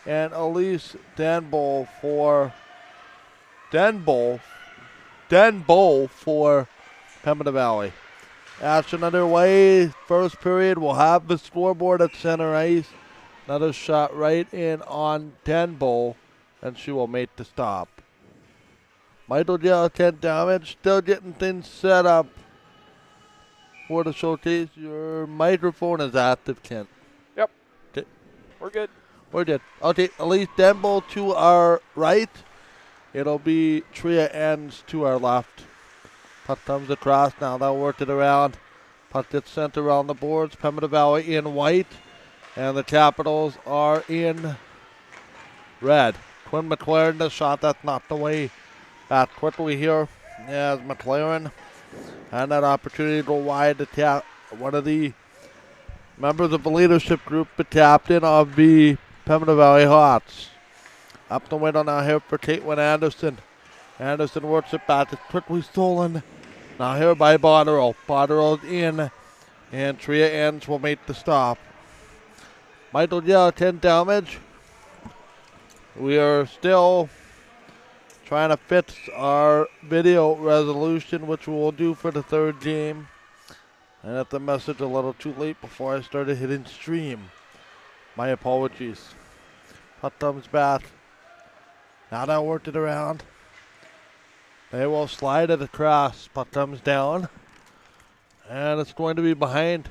and Elise Denbo for Pembina Valley. Action underway. First period, we'll have the scoreboard at center ice. Another shot right in on Denbo, and she will make the stop. Michael Gale, 10 damage. Still getting things set up for the showcase. Your microphone is active, Kent. Yep. Okay. We're good. We're good. Okay, Elise Denbo to our right. It'll be Tria Ends to our left. Puck comes across now. They'll work it around. Puck gets sent around the boards. Pembina Valley in white. And the Capitals are in red. Quinn McLaren, the shot that's knocked away back quickly here as McLaren had that opportunity to go wide to tap one of the members of the leadership group, the captain of the Pembina Valley Hawks. Up the window now here for Caitlin Anderson. Anderson works it back. It's quickly stolen. Now here by Botterill. Botterill's in. And Tria Ends will make the stop. Michael Yell, 10 damage. We are still trying to fix our video resolution, which we will do for the third game. I got the message a little too late before I started hitting stream. My apologies. Puck comes back. Now that worked it around. They will slide it across. Puck comes down. And it's going to be behind.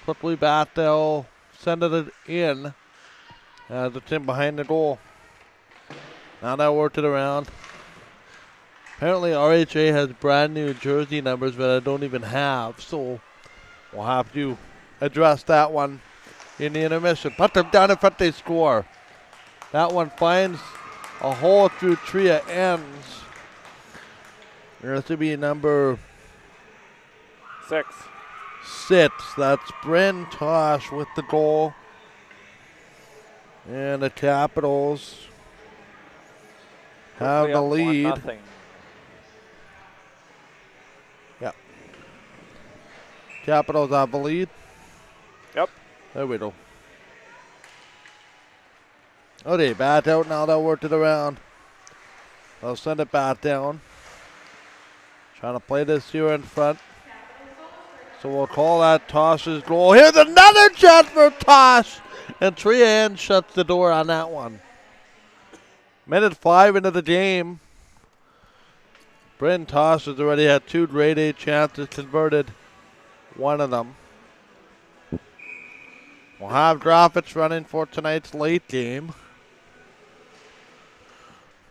Quickly back. They'll send it in. As it's in behind the goal. Now that worked it around. Apparently RHA has brand new jersey numbers that I don't even have. So we'll have to address that one in the intermission. Put them down in front, they score. That one finds a hole through Tria Ends. There's to be number 6. That's Bryn Tosh with the goal. And the Capitals have the lead. 1-0. Yeah. Capitals have the lead. Yep. There we go. Okay, back out now. They'll work it around. They'll send it back down. Trying to play this here in front. So we'll call that Tosh's goal. Here's another shot for Tosh. And Tria Ends shuts the door on that one. Minute 5 into the game. Bryn Tosh has already had 2 grade A chances, converted one of them. We'll have Graphics running for tonight's late game.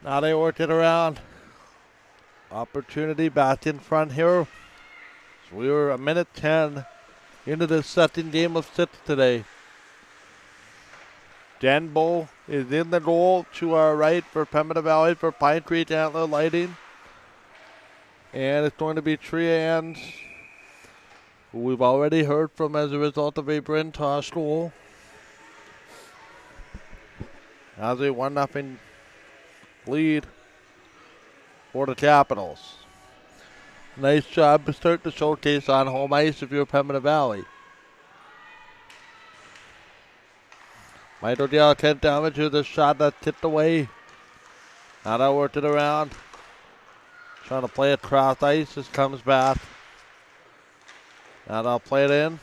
Now they work it around. Opportunity back in front here. So we were a minute 10 into the second game of 6 today. Denbo is in the goal to our right for Pembina Valley for Pine Creek Antler Lighting. And it's going to be Tria Ends, who we've already heard from as a result of a Bryn Tosh goal. As a 1-0 lead for the Capitals. Nice job to start the showcase on home ice if you're Pembina Valley. Michael Gale, 10 damage with a shot that tipped away. Now that worked it around. Trying to play it cross ice. This comes back. Now they'll play it in.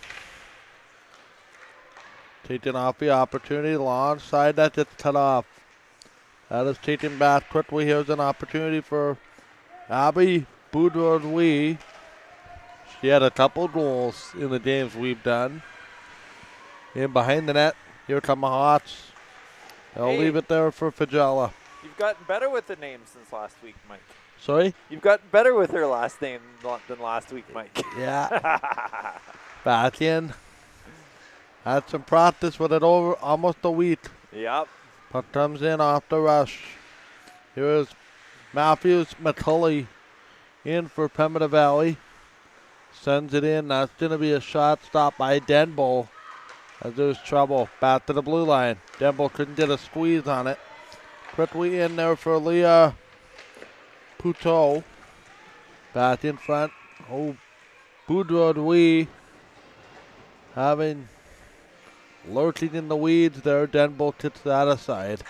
Taking off the opportunity. Long side that gets cut off. That is taken back quickly. Here's an opportunity for Abby Boudreau. She had a couple goals in the games we've done. In behind the net. Here come the Hawks. They'll leave it there for Fagella. You've gotten better with the name since last week, Mike. Sorry? You've gotten better with her last name than last week, Mike. Yeah. Back in. Had some practice with it over almost a week. Yep. Puck comes in off the rush. Here's Matthews McCulley in for Pembina Valley. Sends it in. That's going to be a shot stopped by Denbo. As there's trouble. Back to the blue line. Denbo couldn't get a squeeze on it. Quickly in there for Leah Puteau. Back in front. Oh, Boudreau having lurking in the weeds there. Denbo tips that aside.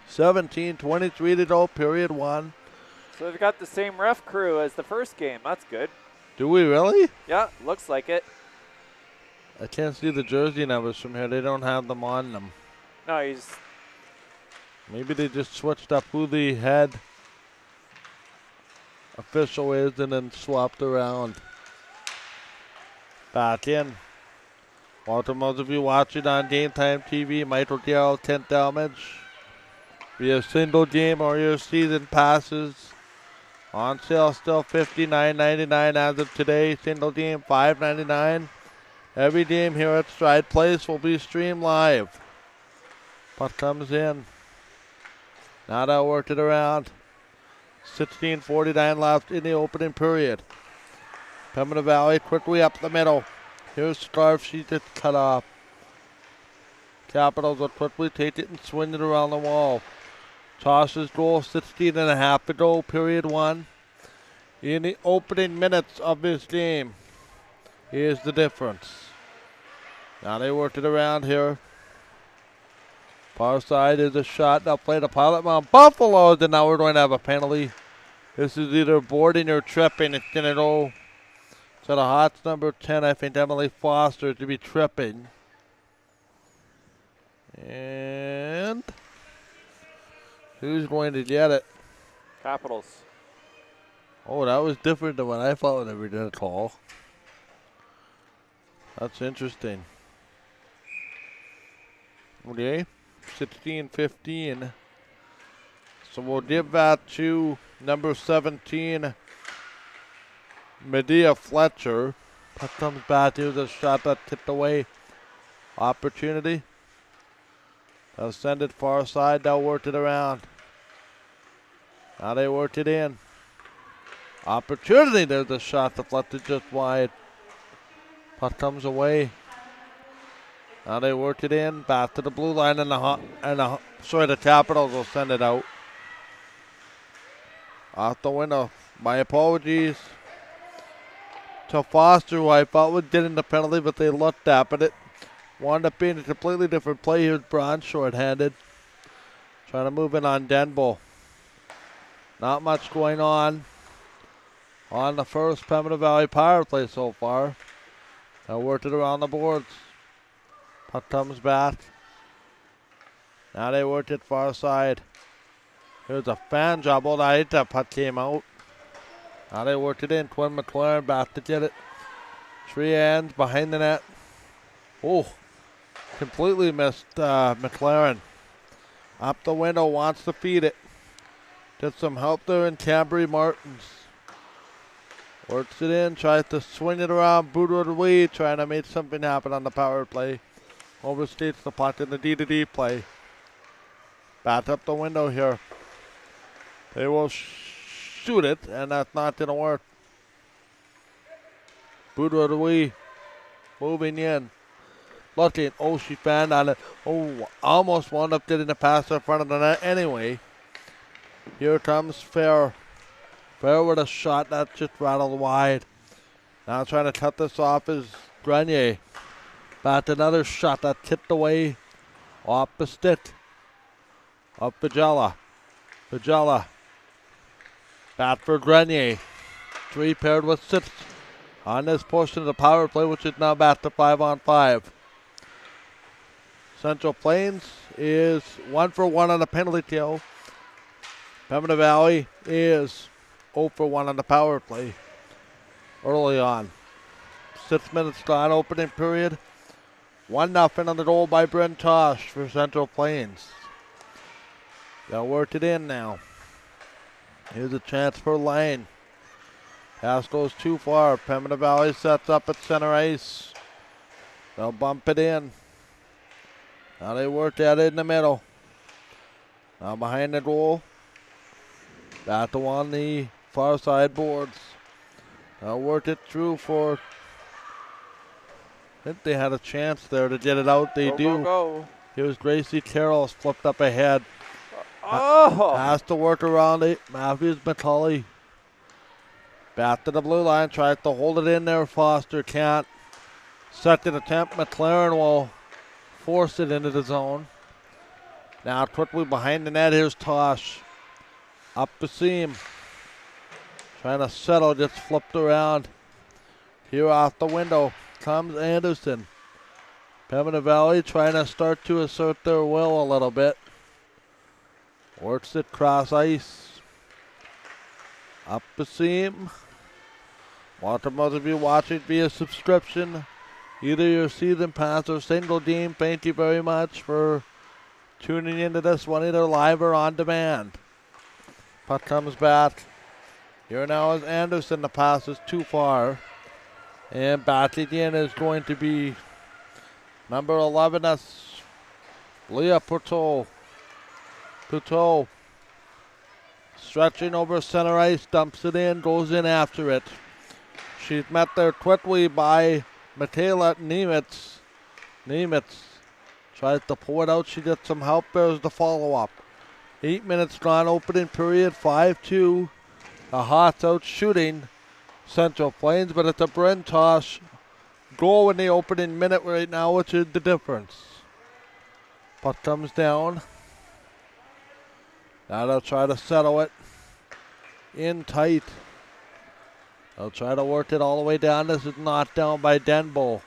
17:23 to go, period 1. So they've got the same ref crew as the first game. That's good. Do we really? Yeah, looks like it. I can't see the jersey numbers from here. They don't have them on them. No, he's Maybe they just switched up who the head official is and then swapped around. Back in. Welcome those of you watching on Game Time TV. Michael Garrell, 10th damage. Via single game or your season passes. On sale still $59.99 as of today. Single game $5.99. Every game here at Stride Place will be streamed live. Puck comes in. Now they'll work it around. 16:49 left in the opening period. Pembina Valley quickly up the middle. Here's Scarf. She just cut off. Capitals will quickly take it and swing it around the wall. Tosses goal 16.5 to go, period 1. In the opening minutes of this game, here's the difference. Now they work it around here. Far side is a shot. They'll play the pilot mount. Buffaloes, and now we're going to have a penalty. This is either boarding or tripping. It's going to go to the Hots number 10, I think, Emily Foster, to be tripping. And who's going to get it? Capitals. Oh, that was different than what I thought they were going to call. That's interesting. Okay, 16-15. So we'll give that to number 17, Medea Fletcher. That comes back. Here's a shot that tipped away. Opportunity. They'll send it far side. They'll work it around. Now they work it in. Opportunity. There's a shot deflected just wide. Puck comes away. Now they work it in. Back to the blue line, and the Capitals will send it out. Off the window. My apologies to Foster, who I thought was getting the penalty, but they looked at it. Wound up being a completely different play. Here's Braun short-handed. Trying to move in on Denbo. Not much going on the first Pembina Valley power play so far. I worked it around the boards. Puck comes back. Now they worked it far side. Here's a fan job. Oh, I hate that puck came out. Now they worked it in. Quinn McLaren back to get it. 3 hands behind the net. Oh, completely missed McLaren. Up the window, wants to feed it. Get some help there in Cambry Martins. Works it in, tries to swing it around, boot it away, trying to make something happen on the power play. Overstates the puck in the D-to-D play. Back up the window here. They will shoot it, and that's not going to work. Boot it away. Moving in. Looking. Oh, she fanned on it. Oh, almost wound up getting the pass in front of the net anyway. Here comes Fair. Fair with a shot that just rattled wide. Now trying to cut this off is Grenier. Back another shot that tipped away off the stick of Vigela. Vigela. Back for Grenier. 3 paired with 6 on this portion of the power play, which is now back to 5-on-5. Central Plains is 1 for 1 on the penalty kill. Pembina Valley is 0 for 1 on the power play early on. 6 minutes gone, opening period. 1-0 on the goal by Brent Tosh for Central Plains. They'll work it in now. Here's a chance for Lane. Pass goes too far. Pembina Valley sets up at center ice. They'll bump it in. Now they work at it in the middle. Now behind the goal. Back to on the far side boards. They'll work it through for... I think they had a chance there to get it out. They do. Go. Here's Gracie Carroll flipped up ahead. Oh! Has to work around it. Matthews McCully. Back to the blue line. Tries to hold it in there. Foster can't. Second attempt, McLaren will force it into the zone. Now quickly behind the net, here's Tosh. Up the seam. Trying to settle, just flipped around. Here off the window comes Anderson. Pembina Valley trying to start to assert their will a little bit. Works it cross ice. Up the seam. Want those of you watching via subscription, either your season pass or single game, thank you very much for tuning into this one, either live or on demand. Puck comes back. Here now is Anderson. The pass is too far. And batting in is going to be number 11. That's Leah Puteau. Puteau stretching over center ice, dumps it in, goes in after it. She's met there quickly by Michaela Nemitz. Nemitz tries to pull it out. She gets some help. There's the follow-up. 8 minutes gone, opening period, 5-2. The Hawks out shooting Central Plains, but it's a Bryn Tosh goal in the opening minute right now, which is the difference. Puck comes down. Now they'll try to settle it in tight. They'll try to work it all the way down. This is knocked down by Denbo.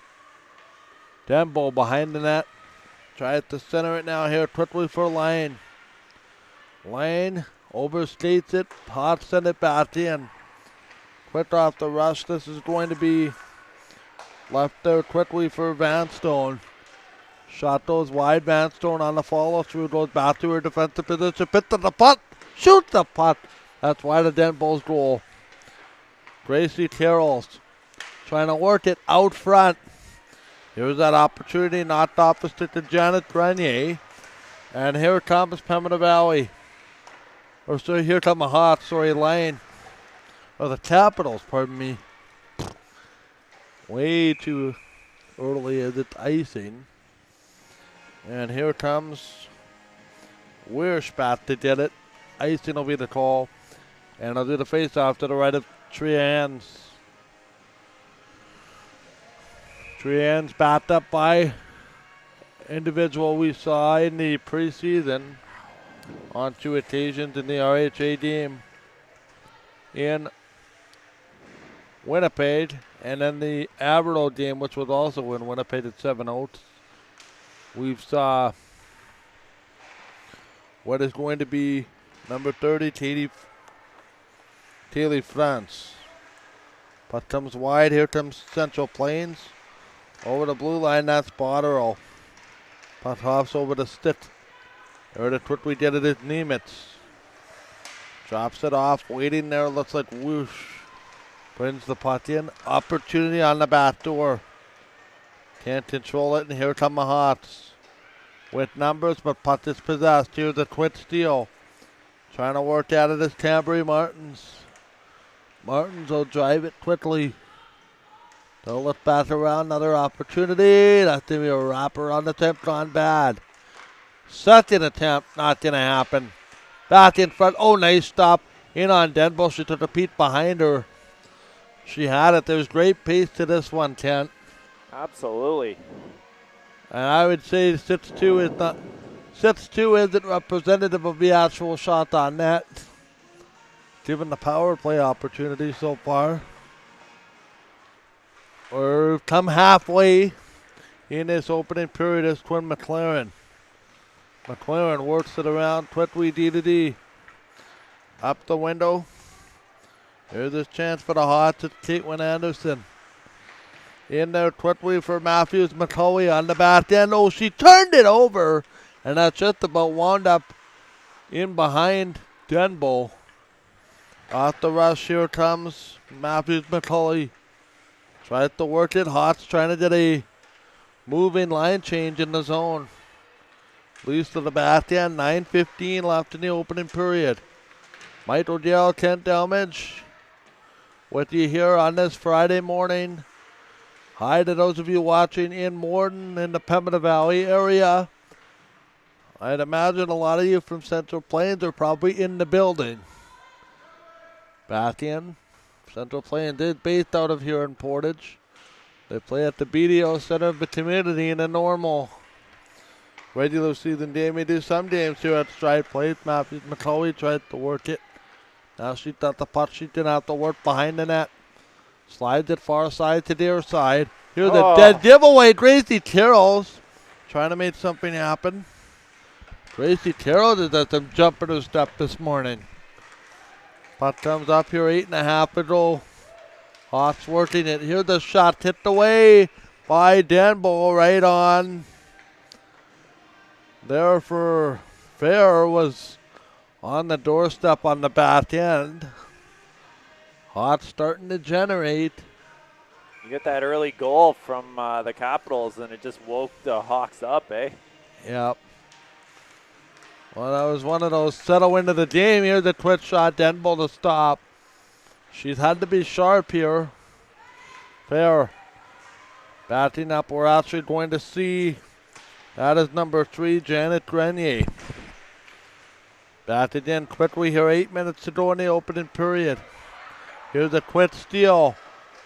Denbo behind the net. Tries to center it now here quickly for Lane. Lane overstates it. Hot send it back in. Quick off the rush. This is going to be left there quickly for Vanstone. Shot goes wide. Vanstone on the follow through. Goes back to her defensive position. Pit to the putt. Shoots the putt. That's wide of Denbo's goal. Gracie Carroll's trying to work it out front. Here's that opportunity, knocked opposite to Janet Grenier. And here comes Pembina Valley. Or sorry, here come the Hawks, Lane. Or the Capitals, pardon me. Way too early as it's icing. And here comes Weirspat to get it. Icing will be the call. And I'll do the face-off to the right of Trians. Trians backed up by individual we saw in the preseason on 2 occasions in the RHA game in Winnipeg, and then the Averill game, which was also in Winnipeg at 7 Oaks. We've saw what is going to be number 30, Taylor France. Puck comes wide. Here comes Central Plains. Over the blue line, that's Botterill. Puck hops over the stick. There to quickly get it is Nemitz. Drops it off, waiting there, looks like whoosh. Brings the puck in. Opportunity on the back door. Can't control it, and here come the Hawks. With numbers, but puck is possessed. Here's a quick steal. Trying to work out of this Tambry Martins. Martins will drive it quickly. They'll look back around, another opportunity. That's going to be a wrapper on the attempt, gone bad. Second attempt, not going to happen. Back in front, oh, nice stop. In on Denbo, she took a peek behind her. She had it, there's great pace to this one, Kent. Absolutely. And I would say 6-2 is not, 6-2 isn't representative of the actual shot on net, given the power play opportunity so far. We've come halfway in this opening period as Quinn McLaren. McLaren works it around quickly D-to-D. Up the window. Here's this chance for the Hawks. It's Caitlin Anderson. In there quickly for Matthews McCully on the back end. Oh, she turned it over. And that just about wound up in behind Denbo. Off the rush, here comes Matthews McCully. Tries to work it. Hawks trying to get a moving line change in the zone. Leads to the back end. 9:15 left in the opening period. Mike O'Dell, Kent Delmage with you here on this Friday morning. Hi to those of you watching in Morden in the Pembina Valley area. I'd imagine a lot of you from Central Plains are probably in the building. Back in. Central Plains is based out of here in Portage. They play at the BDO Center of the Community in a normal regular season game. We do some games here at Stride Place. Matthews McCauley tried to work it. Now she got the puck. She didn't have to work behind the net. Slides it far side to their side. Here's a dead giveaway. Gracie Carrolls trying to make something happen. Gracie Carrolls has had some jump in her step this morning. Puck comes up here, 8.5 to go. Hawks working it. Here's the shot tipped away by Denbo right on. There for Fair was on the doorstep on the back end. Hawks starting to generate. You get that early goal from the Capitals, and it just woke the Hawks up, eh? Yep. Well, that was one of those settle into the game. Here's the quick shot. Denbo to stop. She's had to be sharp here. Fair. Batting up. We're actually going to see. That is number 3, Janet Grenier. Batted in quickly here. 8 minutes to go in the opening period. Here's a quick steal.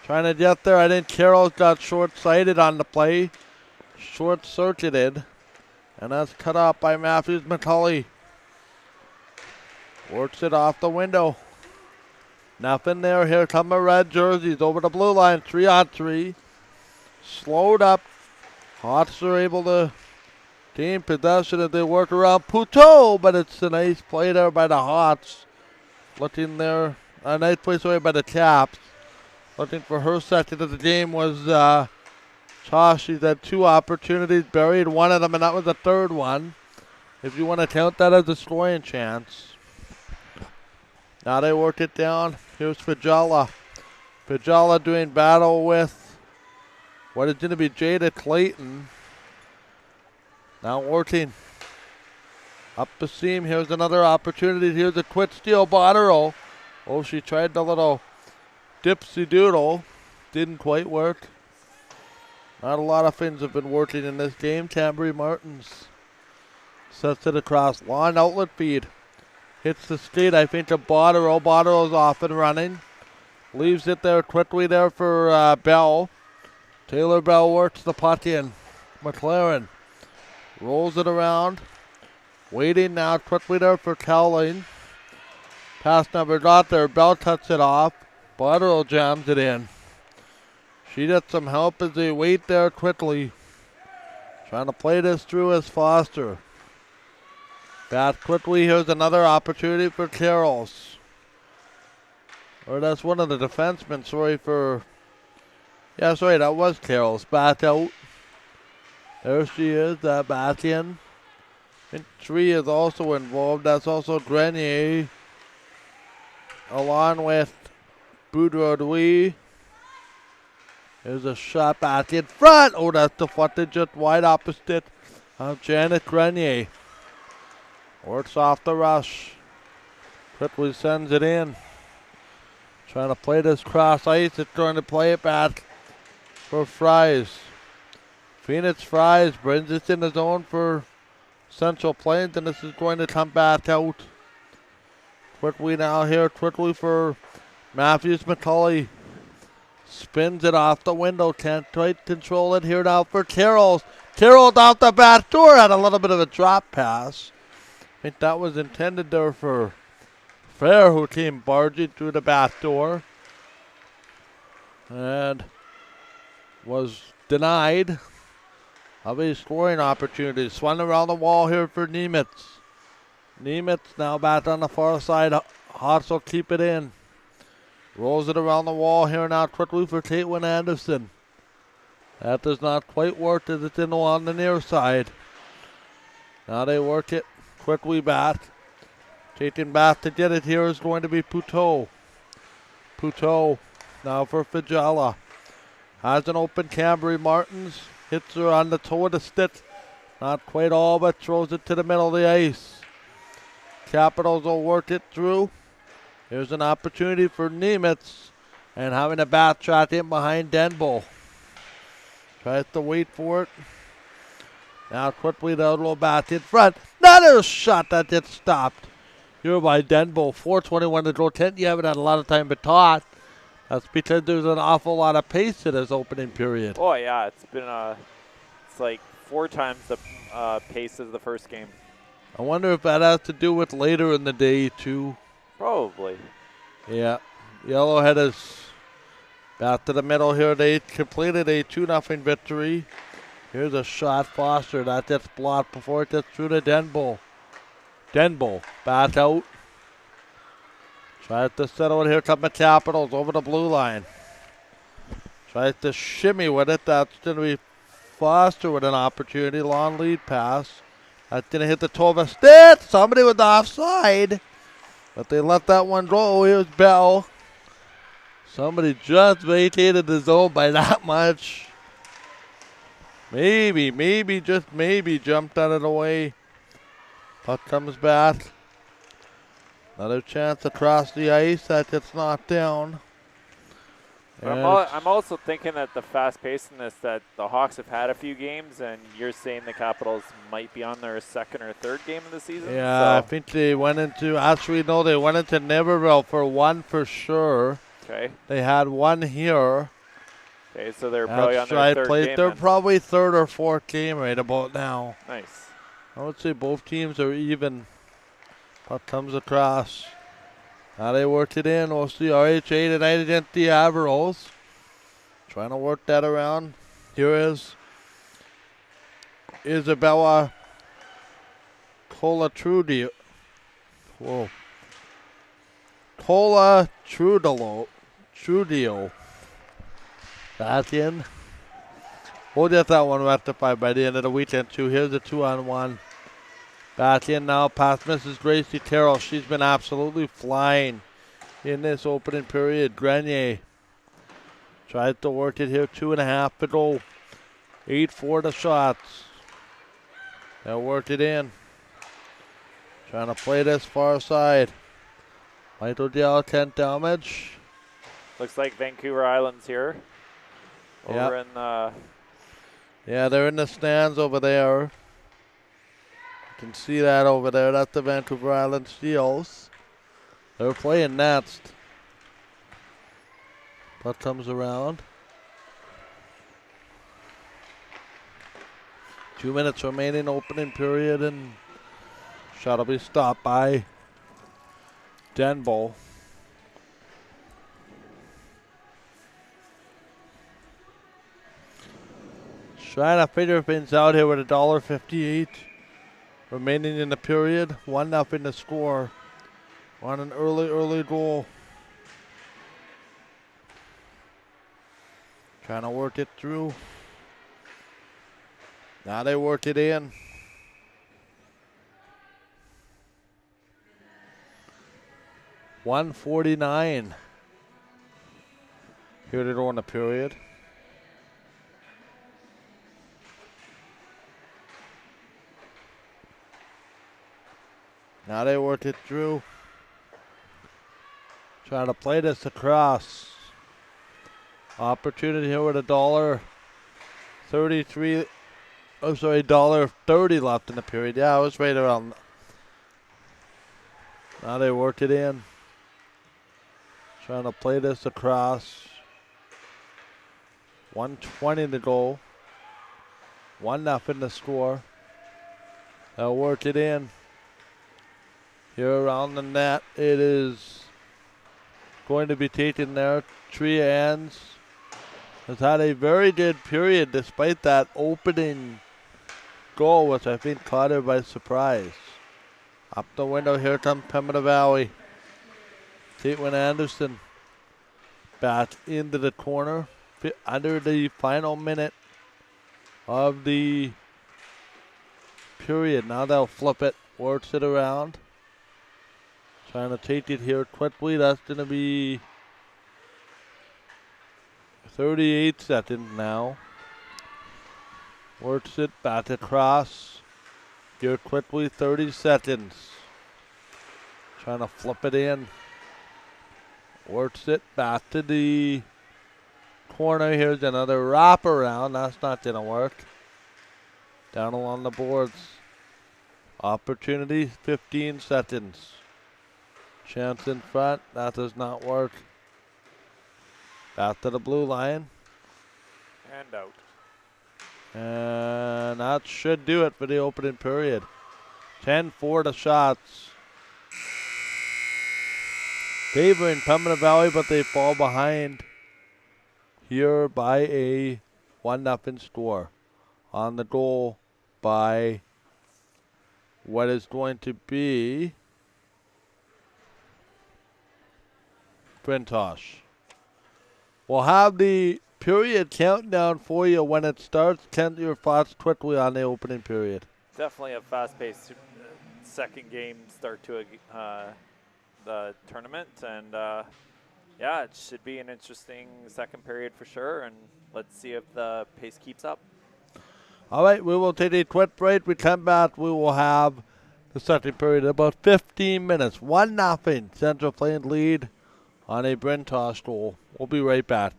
Trying to get there. I think Carroll's got short-sighted on the play. Short-circuited. And that's cut off by Matthews McCauley. Works it off the window. Nothing there. Here come the red jerseys over the blue line. 3-on-3. Slowed up. Hawks are able to gain possession as they work around Poutot, but it's a nice play there by the Hawks. Looking there. A nice place away by the Caps. Looking for her second of the game was Josh. She's had 2 opportunities, buried one of them, and that was the third one. If you want to count that as a scoring chance. Now they work it down. Here's Fajala. Fajala doing battle with what is going to be Jada Clayton. Now working up the seam. Here's another opportunity. Here's a quick steal. Botterill. Oh, she tried the little dipsy doodle. Didn't quite work. Not a lot of things have been working in this game. Tambry Martins sets it across. Long outlet feed. Hits the skate, I think, to Botterill. Botterill's off and running. Leaves it there quickly there for Bell. Taylor Bell works the puck in. McLaren rolls it around. Waiting now quickly there for Cowling. Pass number got there. Bell cuts it off. Botterill jams it in. She gets some help as they wait there quickly. Trying to play this through as Foster. Back quickly. Here's another opportunity for Carrolls. Or that's one of the defensemen. That was Carrolls. Back out. There she is. Back in. I think 3 is also involved. That's also Grenier. Along with Boudreau. There's a shot back in front. Oh, that's deflected just wide opposite of Janet Grenier. Works off the rush. Quickly sends it in. Trying to play this cross ice. It's going to play it back for Fries. Phoenix Fries brings it in the zone for Central Plains, and this is going to come back out. Quickly now here. Quickly for Matthews McCauley. Spins it off the window. Can't quite control it here now for Carrolls. Carrolls off the back door. Had a little bit of a drop pass. I think that was intended there for Fair, who came barging through the back door. And was denied of a scoring opportunity. Swung around the wall here for Nemitz. Nemitz now back on the far side. Hawks will keep it in. Rolls it around the wall here now quickly for Caitlin Anderson. That does not quite work as it's in on the near side. Now they work it quickly back. Taking back to get it here is going to be Poutot. Poutot now for Fajala. Has an open Cambry Martins. Hits her on the toe of the stick. Not quite all, but throws it to the middle of the ice. Capitals will work it through. Here's an opportunity for Nemitz. And having a backtrack in behind Denbo. Tries to wait for it. Now quickly the little back in front. Another shot that gets stopped. Here by Denbo. 4:21 to go. 10. You haven't had a lot of time to talk. That's because there's an awful lot of pace to this opening period. Oh yeah, it's been it's like 4 times the pace of the first game. I wonder if that has to do with later in the day too. Probably. Yeah, Yellowhead is back to the middle here. They completed a 2-0 victory. Here's a shot, Foster. That gets blocked before it gets through to Denbo. Denbo back out. Tries to settle it. Here come the Capitals over the blue line. Tries to shimmy with it. That's going to be Foster with an opportunity. Long lead pass. That's going to hit the toe of a stick. Somebody was offside. But they let that one go. Here's Bell. Somebody just vacated the zone by that much. Maybe, just maybe jumped out of the way. Puck comes back. Another chance across the ice. That gets knocked down. I'm also thinking that the fast pacedness that the Hawks have had a few games, and you're saying the Capitals might be on their second or third game of the season. Yeah, so. I think they went into, actually, no, they went into Naperville for one for sure. Okay. They had one here. Okay, so they're probably on their third game. They're probably third or fourth game right about now. Nice. I would say both teams are even. Puck comes across. Now they worked it in. We'll see RHA tonight against the Averos. Trying to work that around. Here is Isabella Colatrudio. Whoa. Trudio. Back in. We'll get that one rectified by the end of the weekend, too. Here's a 2-on-1. Back in now, past Mrs. Gracie Terrell. She's been absolutely flying in this opening period. Grenier tried to work it here, 2.5 to go. 8-4 the shots. They'll work it in. Trying to play this far side. Michael Dial 10 damage. Looks like Vancouver Island's here. Over in the... Yeah, they're in the stands over there. You can see that over there. That's the Vancouver Island Steels. They're playing next. Puck comes around. 2 minutes remaining opening period, and shot will be stopped by Denbo. Trying to figure things out here with $1.58 remaining in the period. 1-0 to score. On an early goal. Trying to work it through. Now they work it in. $1.49 here to go in the period. Now they work it through. Trying to play this across. Opportunity here with $1.30 left in the period. Yeah, I was right around. Now they work it in. Trying to play this across. 1:20 to go. 1-0 to score. They'll work it in. Here around the net, it is going to be taken there. Tria Ends has had a very good period despite that opening goal, which I think caught her by surprise. Up the window, here comes Pembina Valley. Caitlin Anderson back into the corner under the final minute of the period. Now they'll flip it, works it around. Trying to take it here quickly. That's going to be 38 seconds now. Works it back across. Here quickly, 30 seconds. Trying to flip it in. Works it back to the corner. Here's another wraparound. That's not going to work. Down along the boards. Opportunity, 15 seconds. Chance in front. That does not work. Back to the blue line. And out. And that should do it for the opening period. 10-4 the shots. Favoring Pembina Valley, but they fall behind here by a 1-0 score. On the goal by what is going to be Brintosh. We'll have the period countdown for you when it starts. Kent, your thoughts quickly on the opening period. Definitely a fast-paced second game start to the tournament, and yeah, it should be an interesting second period for sure, and let's see if the pace keeps up. All right, we will take a quick break. We come back, we will have the second period in about 15 minutes. 1-0 Central Plains lead on a Brintosh goal. We'll be right back.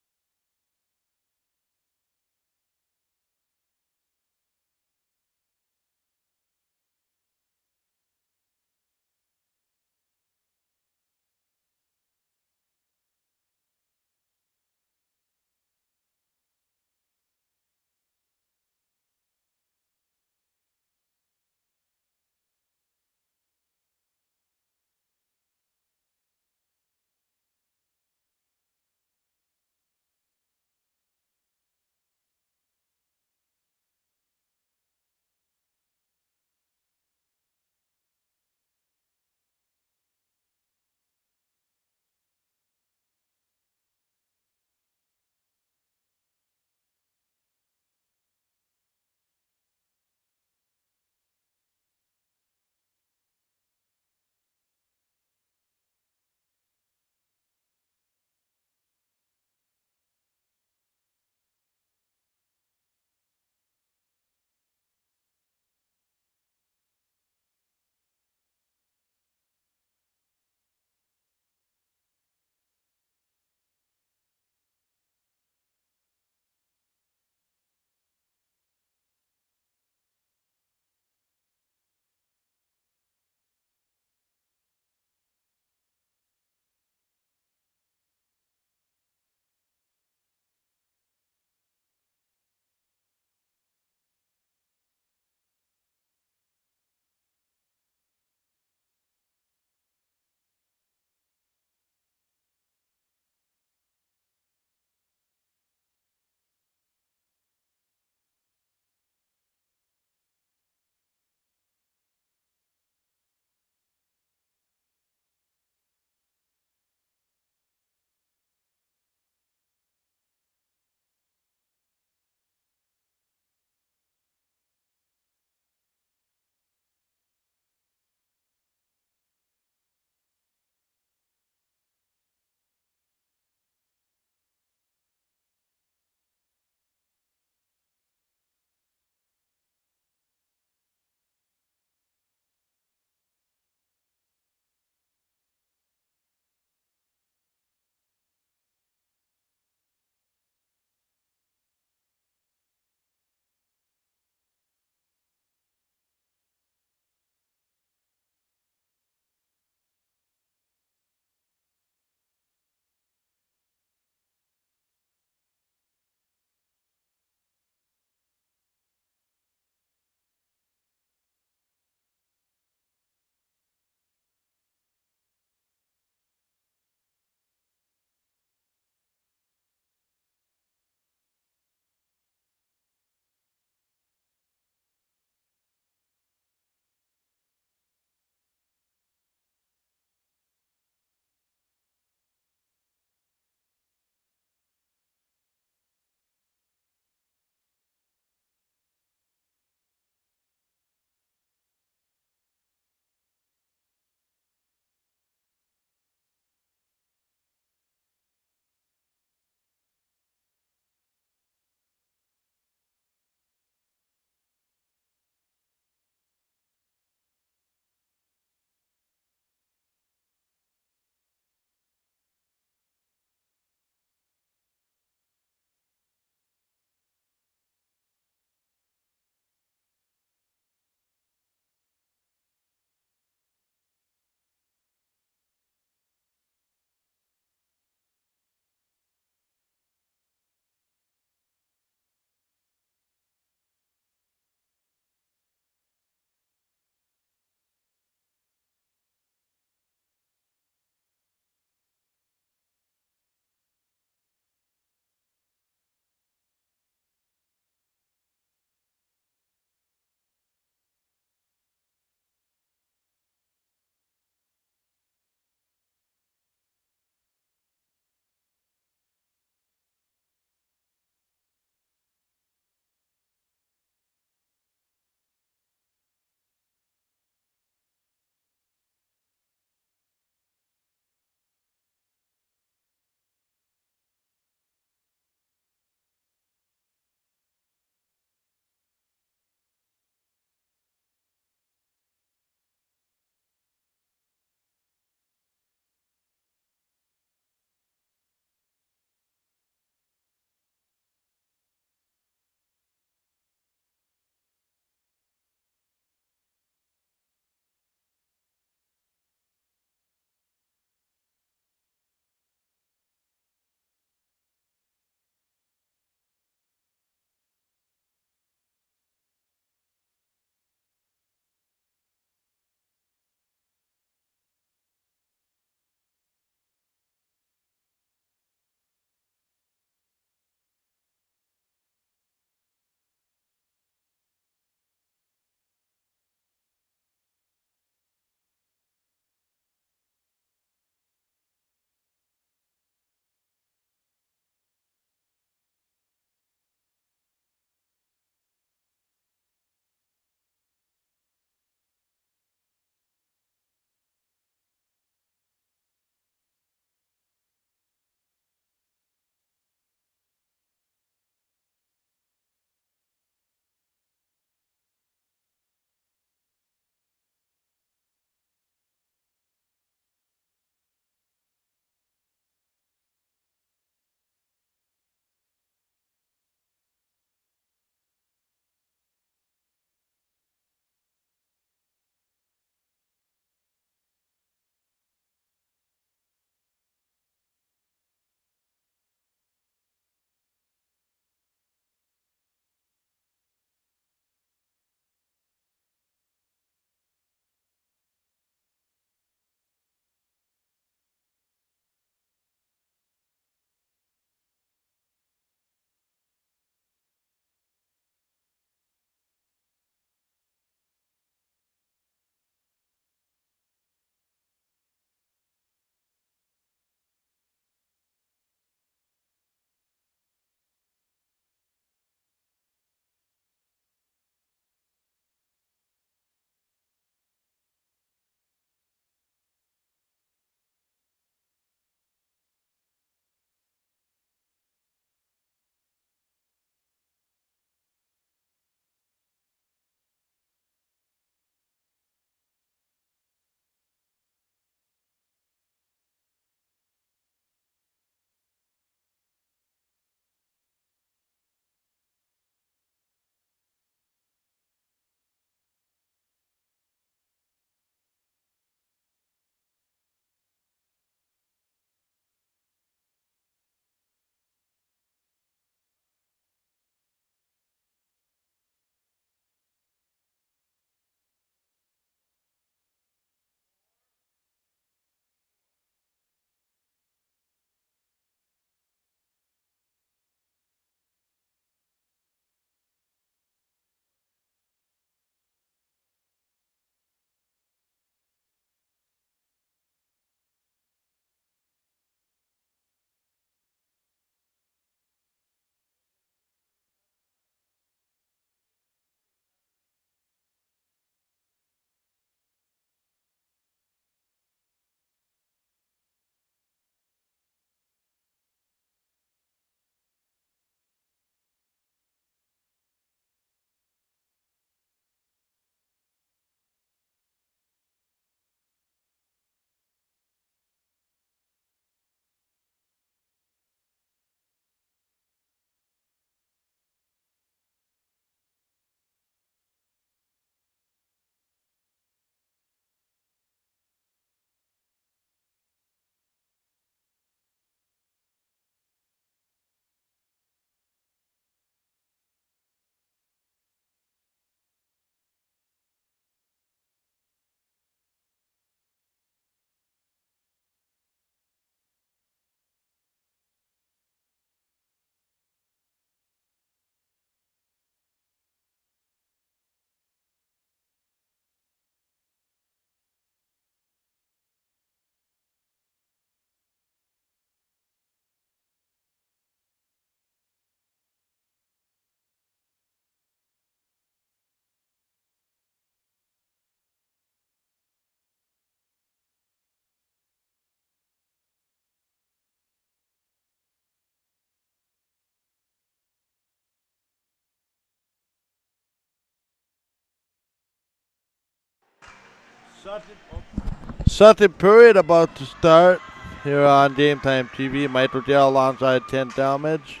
Second period about to start here on Game Time TV. Mike Rodell alongside 10 Damage.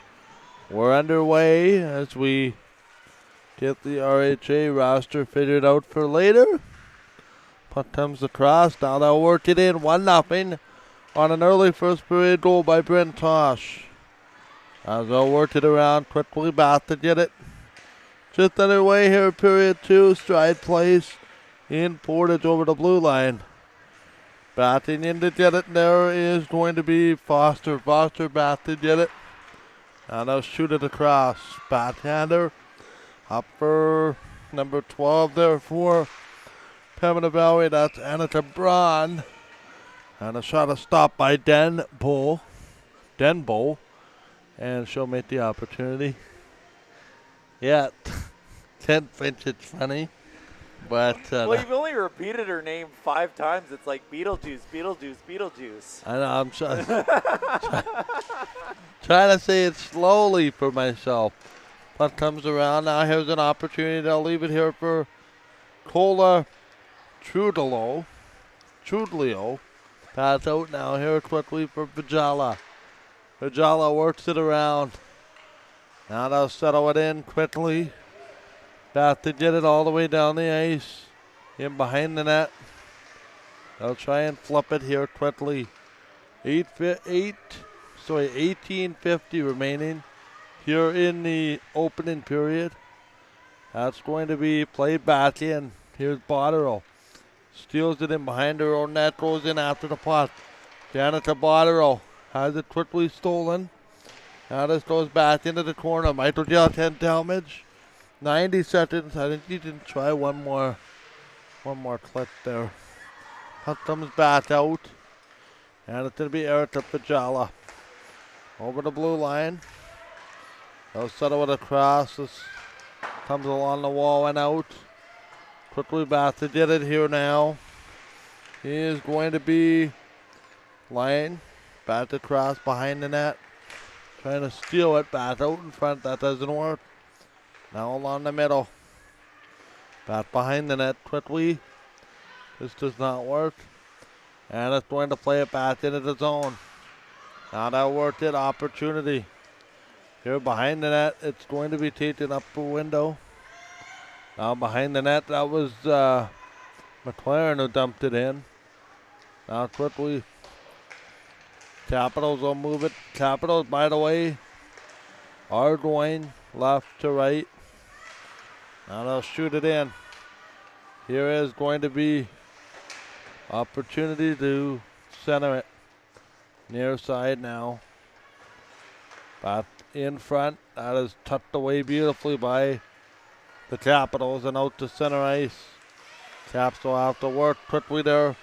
We're underway as we get the RHA roster figured out for later. Puck comes across. Now they'll work it in 1-0 on an early first period goal by Brent Tosh. As they'll work it around quickly back to get it. Just underway here, period 2. Stride place in Portage over the blue line. Batting in to get it. There is going to be Foster. Foster back to get it. And they'll shoot it across. Backhander up for number 12 there for Pembina Valley. That's Annika Braun. And a shot is stopped by Denbo. And she'll make the opportunity. Yeah, 10 Finch, it's funny. But well, you've only repeated her name 5 times. It's like Beetlejuice, Beetlejuice, Beetlejuice. I know, I'm trying to say it slowly for myself. Puck comes around. Now here's an opportunity. I'll leave it here for Cola Trudelo. Pass out now here quickly for Vajala. Vajala works it around. Now they'll settle it in quickly. Back to get it all the way down the ice. In behind the net. They'll try and flip it here quickly. 18:50 remaining here in the opening period. That's going to be played back in. Here's Botterill. Steals it in behind her own net. Goes in after the puck. Danica Botterill has it quickly stolen. Now this goes back into the corner. Michael Gell 10 damage. 90 seconds. I think he didn't try one more clip there. Puck comes back out. And it's going to be Erica Pajala. Over the blue line. They'll settle it across. This comes along the wall and out. Quickly back to get it here now. He is going to be Lyon. Back across behind the net. Trying to steal it back out in front. That doesn't work. Now along the middle. Back behind the net quickly. This does not work. And it's going to play it back into the zone. Now that worked it. Opportunity. Here behind the net. It's going to be taken up the window. Now behind the net. That was McLaren who dumped it in. Now quickly. Capitals will move it. Capitals, by the way, are going left to right. Now they'll shoot it in. Here is going to be opportunity to center it. Near side now. Back in front. That is tucked away beautifully by the Capitals and out to center ice. Caps will have to work quickly there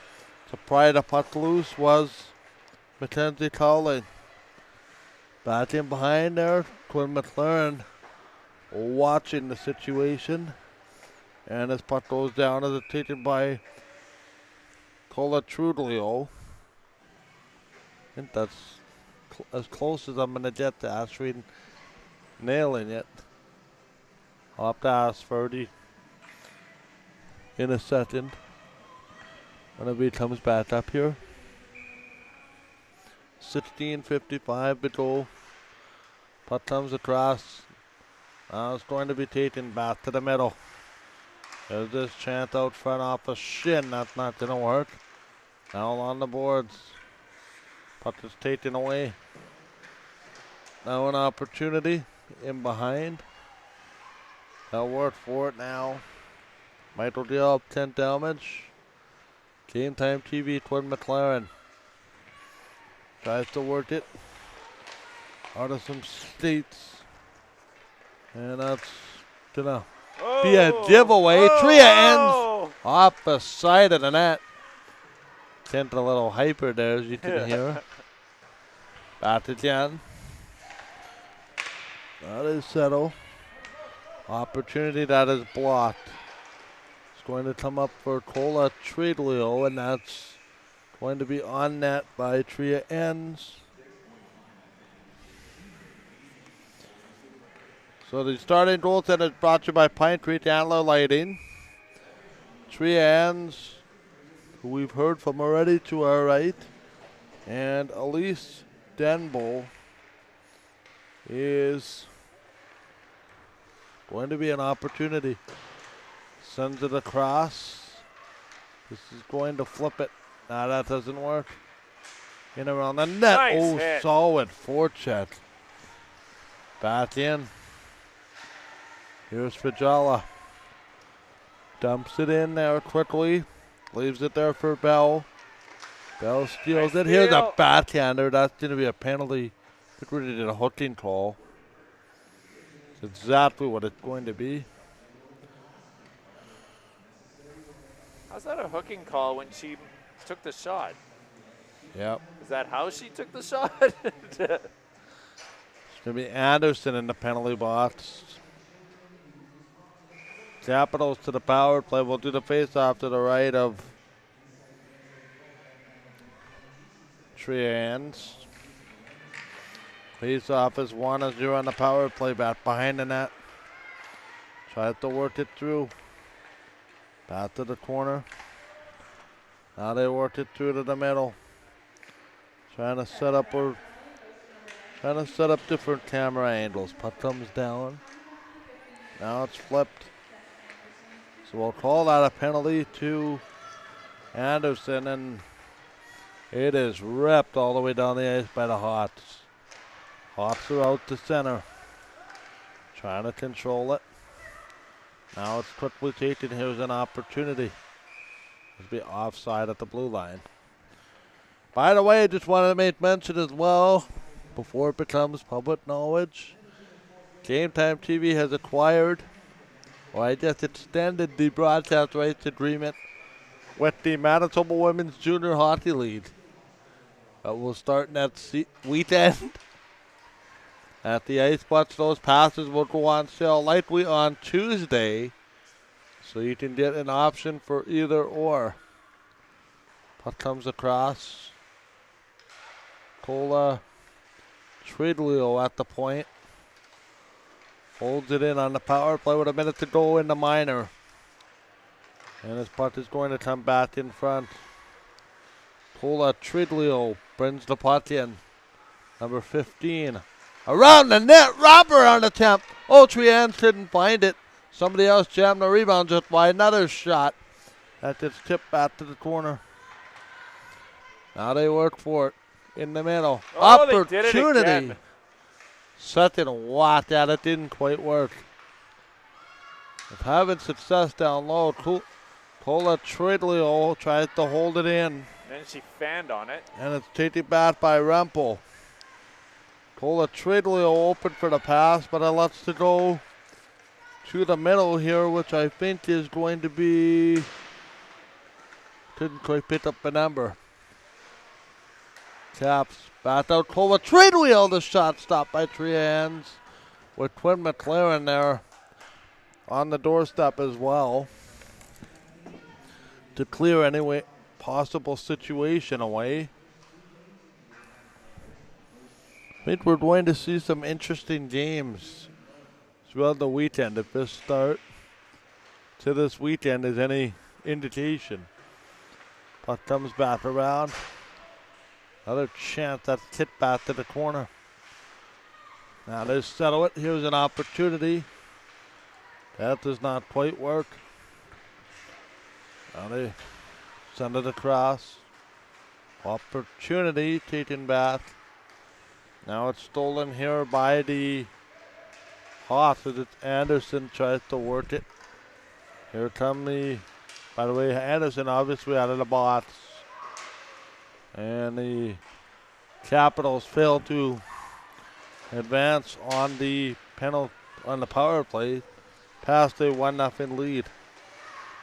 to pry the puck loose was Mackenzie Cowling. Back in behind there, Quinn McLaren watching the situation. And this puck goes down as it's taken by Cola Trudlio. I think that's as close as I'm going to get to actually nailing it. I'll have to ask Ferdy in a second whenever he comes back up here. 16:55 to go. Puck comes across. Now it's going to be taken back to the middle. There's this chance out front off the shin. That's not going to work. Now on the boards. Puck is taken away. Now an opportunity in behind. They'll work for it now. Michael Gill up 10 damage. Game Time TV, Quinn McLaren. Tries to work it out of some states. And that's gonna be a giveaway. Tria ends off the side of the net. Sent a little hyper there, as you can hear. Back again. That is settled. Opportunity that is blocked. It's going to come up for Cola Tridlio, and that's going to be on net by Tria Ends. So the starting goaltender is brought to you by Pine Creek Antler Lighting. Tria Ends who we've heard from already, to our right. And Elise Denbo is going to be an opportunity. Sends it across. This is going to flip it. Nah, that doesn't work. In around the net. Nice hit. Solid forecheck. Back in. Here's Fajala. Dumps it in there quickly. Leaves it there for Bell. Bell steals it. Here's a backhander. That's going to be a penalty. I think we did a hooking call. That's exactly what it's going to be. How's that a hooking call when she took the shot? Yep. Is that how she took the shot? It's going to be Anderson in the penalty box. Capitals to the power play. We'll do the face-off to the right of Trians. Face-off is 1-0 on the power play. Back behind the net. Tries to work it through. Back to the corner. Now they work it through to the middle. Trying to set up different camera angles. Puck comes down. Now it's flipped. So we'll call that a penalty to Anderson, and it is ripped all the way down the ice by the Hawks. Hawks are out to center. Trying to control it. Now it's quickly taken. Here's an opportunity. It'll be offside at the blue line. By the way, I just wanted to make mention as well, before it becomes public knowledge, Game Time TV has acquired, or I guess extended, the broadcast rights agreement with the Manitoba Women's Junior Hockey League. That will start next weekend at the Ice Butts. Those passes will go on sale likely on Tuesday, so you can get an option for either or. Puck comes across. Cola Tridleo at the point. Holds it in on the power play with a minute to go in the minor. And his puck is going to come back in front. Cola Tridleo brings the puck in. Number 15. Around the net, Robber on attempt. Oh, Trians couldn't find it. Somebody else jammed the rebound just by another shot. That gets tipped back to the corner. Now they work for it in the middle. Oh, they Opportunity. did it again. Second whack at it, didn't quite work. With having success down low, Cola Tridleo tries to hold it in. Then she fanned on it. And it's taken back by Rempel. Cola Tridleo open for the pass, but it lets to go to the middle here, which I think is going to be... Couldn't quite pick up the number. Caps back out. Cola Tridleo, the shot stopped by Trians, with Quinn McLaren there on the doorstep as well to clear any possible situation away. I think we're going to see some interesting games throughout the weekend if this start to this weekend is any indication. Puck comes back around. Another chance that's tipped back to the corner. Now they settle it. Here's an opportunity. That does not quite work. Now they send it across. Opportunity taken back. Now it's stolen here by the Hawks as it's Anderson tries to work it. Here come by the way, Anderson obviously out of the box. And the Capitals fail to advance on the power play past a 1-0 lead.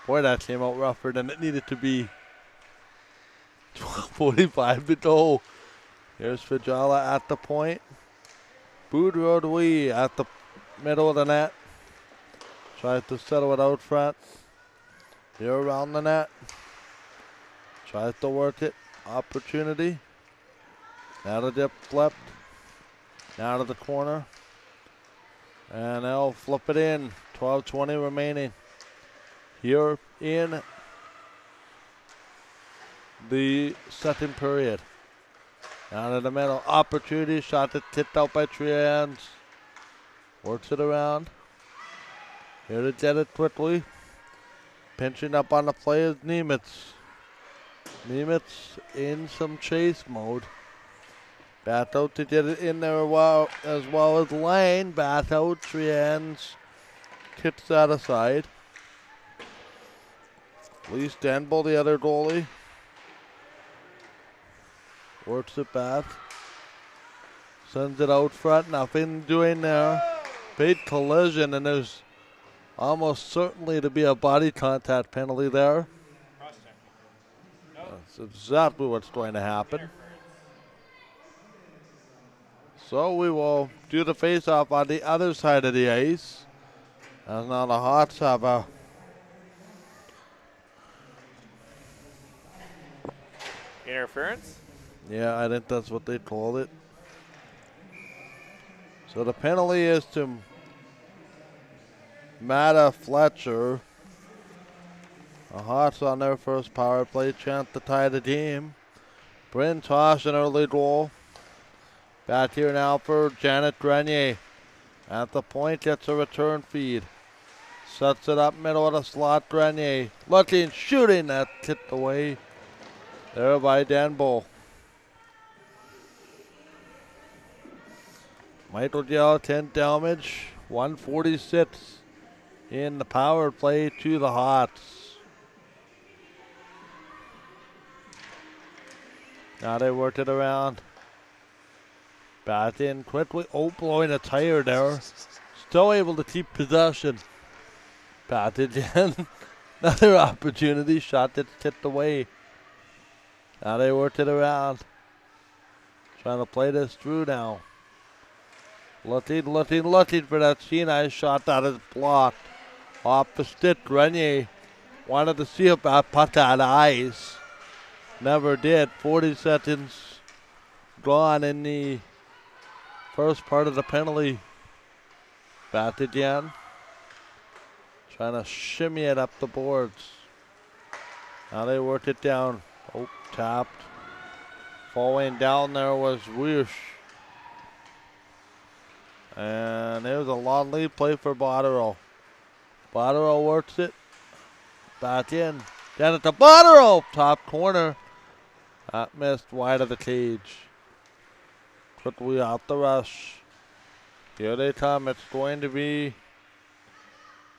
Boy, that came out rougher than it needed to be. 45 to go. Here's Fajala at the point. Boudreau at the middle of the net. Tries to settle it out front. Here around the net. Tries to work it. Opportunity. Now the dip flipped. Now to the corner. And they'll flip it in. 12:20 remaining. Here in the second period. Down in the middle, opportunity, shot that's tipped out by Trians. Works it around. Here to get it quickly. Pinching up on the play is Nemitz. Nemitz in some chase mode. Batho to get it in there as well as Lane. Batho, Trians kicks that aside. Lee Stenball, the other goalie. Works it back. Sends it out front. Nothing doing there. Big collision, and there's almost certainly to be a body contact penalty there. That's exactly what's going to happen. So we will do the face-off on the other side of the ice. As now the Hawks have a interference? Yeah, I think that's what they called it. So the penalty is to Matta Fletcher. The Hawks on their first power play chance to tie the game. Bryn Tosh an early goal. Back here now for Janet Grenier. At the point, gets a return feed. Sets it up middle of the slot. Grenier looking, shooting. That tipped away there by Denbo. Michael Gill, 10 damage. 146 in the power play to the Hawks. Now they work it around. Back in quickly. Oh, blowing a tire there. Still able to keep possession. Back again. Another opportunity. Shot that's tipped away. Now they work it around. Trying to play this through now. Looking for that Sinai shot that is blocked. Off the stick. Grenier wanted to see if that puck had eyes. Never did. 40 seconds gone in the first part of the penalty. Back again. Trying to shimmy it up the boards. Now they work it down. Oh, tapped. Falling down there was Wiersch. And there's a long lead play for Botterill. Botterill works it. Back in. Down at the Botterill. Top corner. That missed wide of the cage. Quickly out the rush. Here they come. It's going to be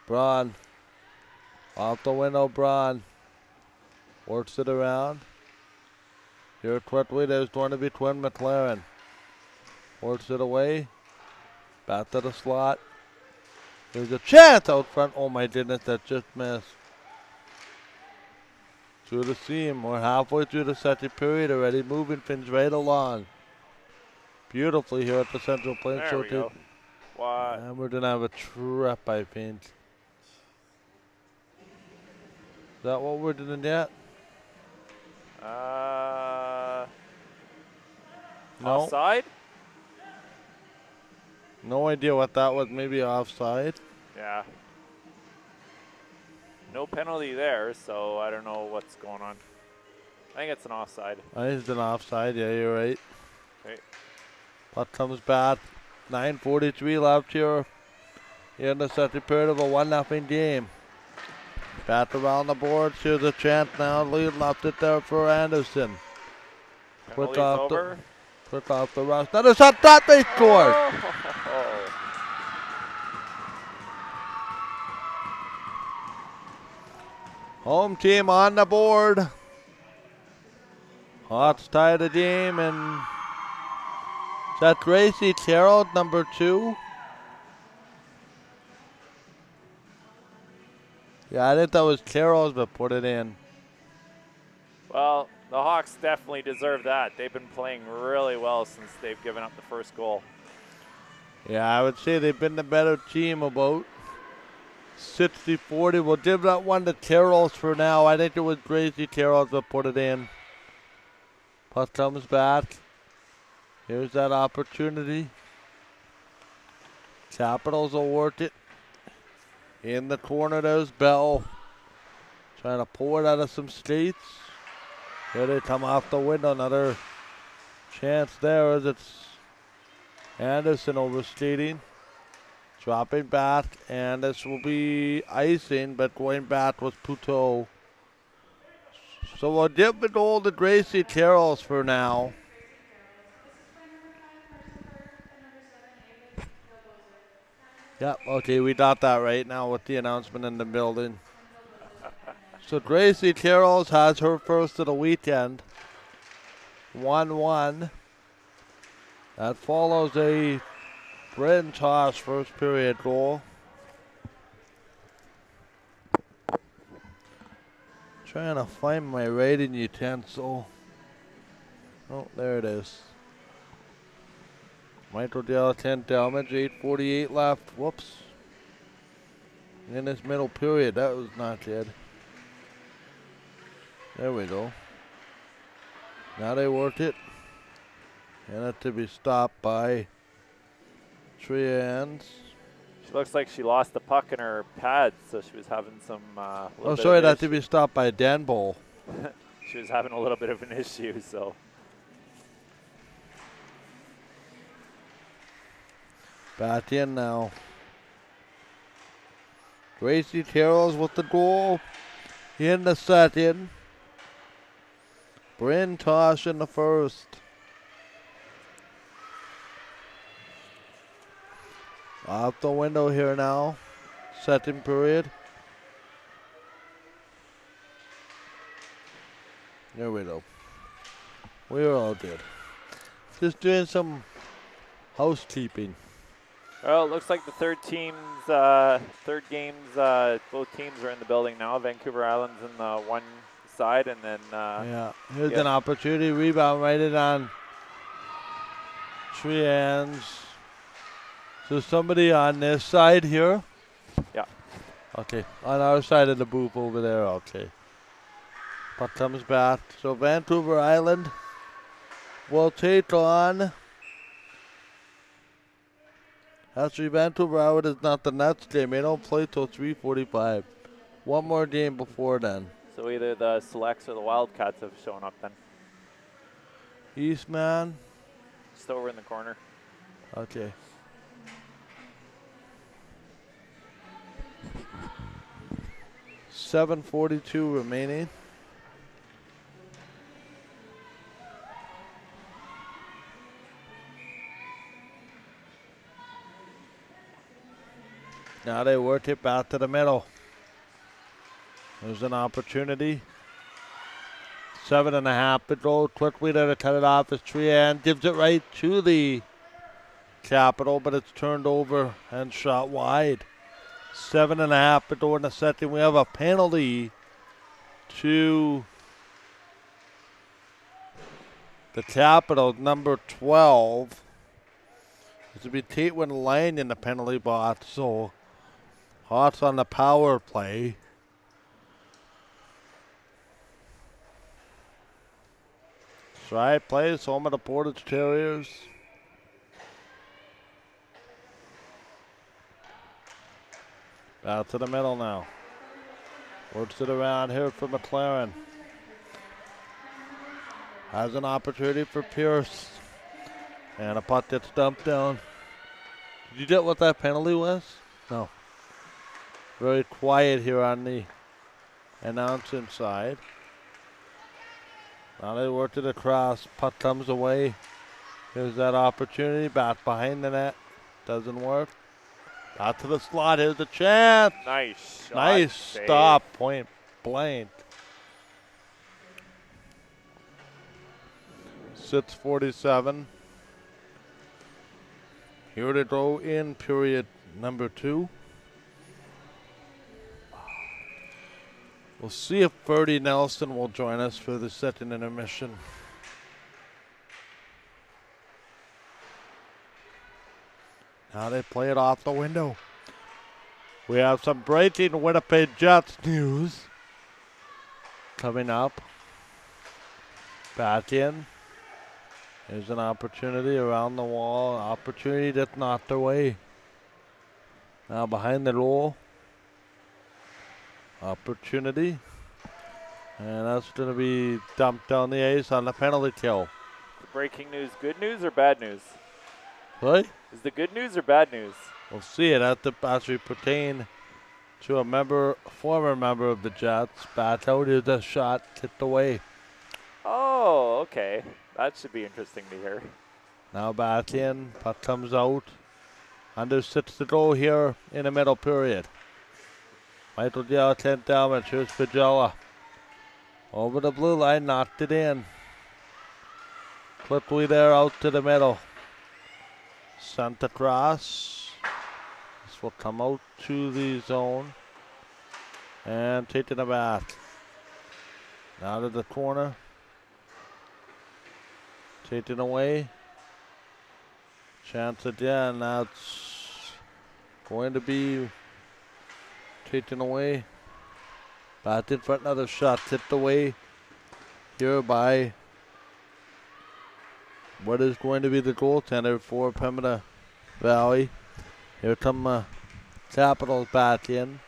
Braun. Off the window, Braun. Works it around. Here quickly, there's going to be Twin McLaren. Works it away. Back to the slot. There's a chance out front. Oh my goodness, that just missed. Through the seam. We're halfway through the second period already. Moving things right along. Beautifully here at the Central Plains. There we go. What? And we're going to have a trap, I think. Is that what we're doing yet? No. Offside? No idea what that was. Maybe offside. Yeah. No penalty there, so I don't know what's going on. I think it's an offside. I think it's an offside. Yeah, you're right. Okay. Puck comes back. 9:43 left here in the second period of a 1-0 game. Back around the boards. Here's a chance now. Lead left it there for Anderson. Quick off the rush. That is shot that they scored. Home team on the board. Hawks tie the game, and is that Gracie Terrell, number 2? Yeah, I think that was Carroll's, but put it in. Well, the Hawks definitely deserve that. They've been playing really well since they've given up the first goal. Yeah, I would say they've been the better team about 60-40. We'll give that one to Carroll's for now. I think it was Gracie Carroll's that put it in. Puck comes back. Here's that opportunity. Capitals will work it. In the corner, there's Bell. Trying to pull it out of some skates. Here they come off the window. Another chance there as it's Anderson overskating. Dropping back, and this will be icing, but going back was Puteau. So we'll give the goal to Gracie Carrolls for now. Yep, okay, we got that right now with the announcement in the building. So Gracie Carrolls has her first of the weekend. 1-1. That follows a Bryn Tosh first period goal. Trying to find my writing utensil. Oh, there it is. Michael Delatent damage, 8:48 left. Whoops. In this middle period, that was not good. There we go. Now they worked it. And it to be stopped by Trians. She looks like she lost the puck in her pads, so she was having some. Oh, sorry, that to be stopped by Denbo. She was having a little bit of an issue, so. Back in now. Gracie Carrolls with the goal in the second. Bryn Tosh in the first. Off the window here now. Second period. There we go. We're all good. Just doing some housekeeping. Well, it looks like the third games, both teams are in the building now. Vancouver Island's in the one side, and then yeah, here's an opportunity. Rebound right in on Trians. So somebody on this side here? Yeah. Okay, on our side of the booth over there, okay. Puck comes back. So Vancouver Island will take on. Actually, Vancouver Island is not the Nets game. They don't play till 3:45. One more game before then. So either the Selects or the Wildcats have shown up then. Eastman. Just over in the corner. Okay. $7:42 remaining. Now they work it back to the middle. There's an opportunity. 7.5 to go. Quickly to cut it off as Trian gives it right to the Capital, but it's turned over and shot wide. 7.5 to go in the second. We have a penalty to the Capital, number 12. This would be Taitwin Lane in the penalty box, so Hawks on the power play. Stride plays, home of the Portage Terriers. Out to the middle now. Works it around here for McLaren. Has an opportunity for Pierce. And a puck gets dumped down. Did you get what that penalty was? No. Very quiet here on the announcing side. Now they worked it across. Puck comes away. Here's that opportunity. Back behind the net. Doesn't work. Out to the slot. Here's the chance. Nice shot. Nice stop. Point blank. 6:47. Here to go in period number 2. We'll see if Ferdy Nelson will join us for the second intermission. Now they play it off the window. We have some breaking Winnipeg Jets news coming up. Back in. There's an opportunity around the wall. Opportunity that's knocked away. Now behind the goal. Opportunity. And that's going to be dumped down the ice on the penalty kill. The breaking news, good news or bad news? What? Is the good news or bad news? We'll see it at the actually pertain to a former member of the Jets. Bat out is a shot tipped away. Oh, okay. That should be interesting to hear. Now back in, puck comes out. Under 6 to go here in the middle period. Michael Diallo 10 damage. Here's Fajella. Over the blue line, knocked it in. Quickly there out to the middle. Sent across. This will come out to the zone. And taking it back. Now to the corner. Taken away. Chance again. That's going to be taken away. Back in for another shot. Tipped away here by what is going to be the goaltender for Pembina Valley. Here come Capitals back in.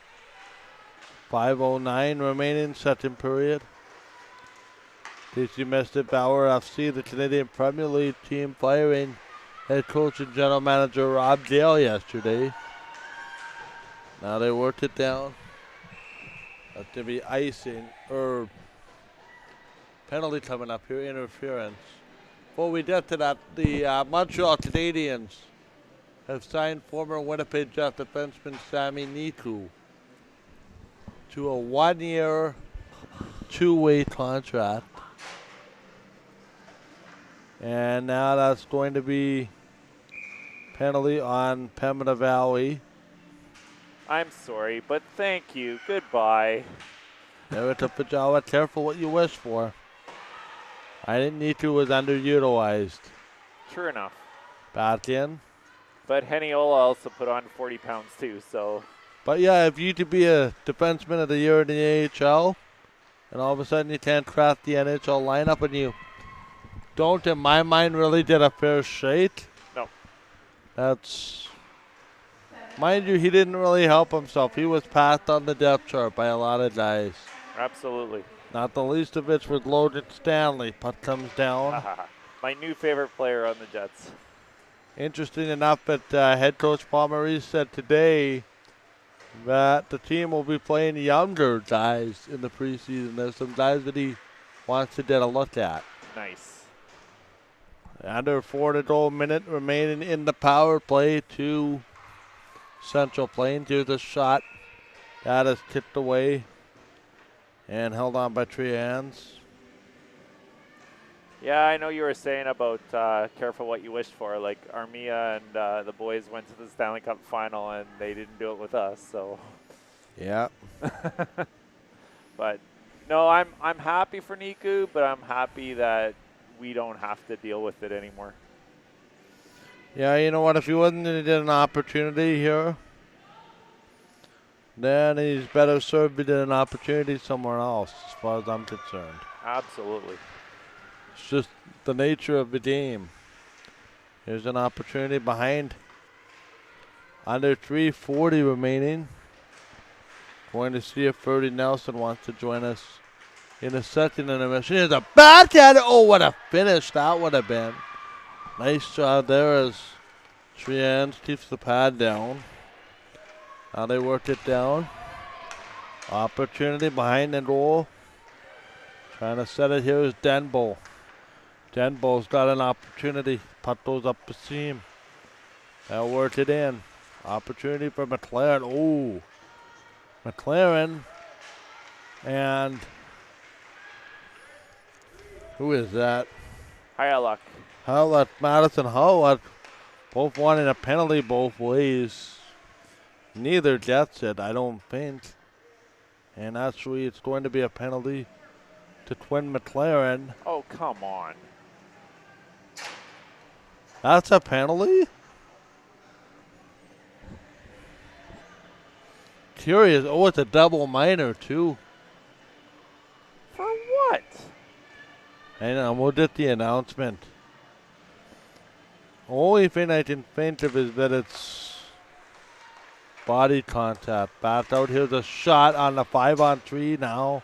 5:09 remaining second period. In case you missed it, Bauer FC, the Canadian Premier League team, firing head coach and general manager Rob Dale yesterday. Now they worked it down. That's going to be icing, or penalty coming up here, interference. Before we get to that, the Montreal Canadiens have signed former Winnipeg Jets defenseman Sami Niku to a 1-year, 2-way contract. And now that's going to be penalty on Pembina Valley. I'm sorry, but thank you. Goodbye. There to Pajawa. Careful what you wish for. I didn't need to. Was underutilized. True enough. Back in. But Heniola also put on 40 pounds too, so. But yeah, if you could be a defenseman of the year in the AHL, and all of a sudden you can't craft the NHL lineup, and you don't, in my mind, really did a fair shake. No. That's, mind you, he didn't really help himself. He was passed on the depth chart by a lot of guys. Absolutely. Not the least of which was Logan Stanley. Puck comes down. My new favorite player on the Jets. Interesting enough that head coach Paul Maurice said today that the team will be playing younger guys in the preseason. There's some guys that he wants to get a look at. Nice. Under 4 to go, minute remaining in the power play to Central Plains. Here's a shot that is kicked away and held on by three hands. Yeah, I know you were saying about careful what you wish for. Like Armia and the boys went to the Stanley Cup final and they didn't do it with us. So. Yeah. But no, I'm happy for Niku, but I'm happy that we don't have to deal with it anymore. Yeah, you know what? If he wasn't going to get an opportunity here, then he's better served to get an opportunity somewhere else, as far as I'm concerned. Absolutely. It's just the nature of the game. Here's an opportunity behind. Under 3:40 remaining. Going to see if Ferdy Nelson wants to join us in a second intermission. Here's a backhand. Oh, what a finish that would have been. Nice job there as Trians keeps the pad down. Now they work it down. Opportunity behind the goal. Trying to set it here is Denbo. Denbo's got an opportunity. Puck goes up the seam. They'll work it in. Opportunity for McLaren. Oh, McLaren. And who is that? Hayaluk. Howlett, Madison Howlett. Both wanting a penalty both ways. Neither gets it, I don't think. And actually, it's going to be a penalty to Twin McLaren. Oh, come on. That's a penalty? Curious. Oh, it's a double minor, too. For what? Hang on, we'll get the announcement. Only thing I can think of is that it's body contact. Back out. Here's a shot on the 5-on-3 now.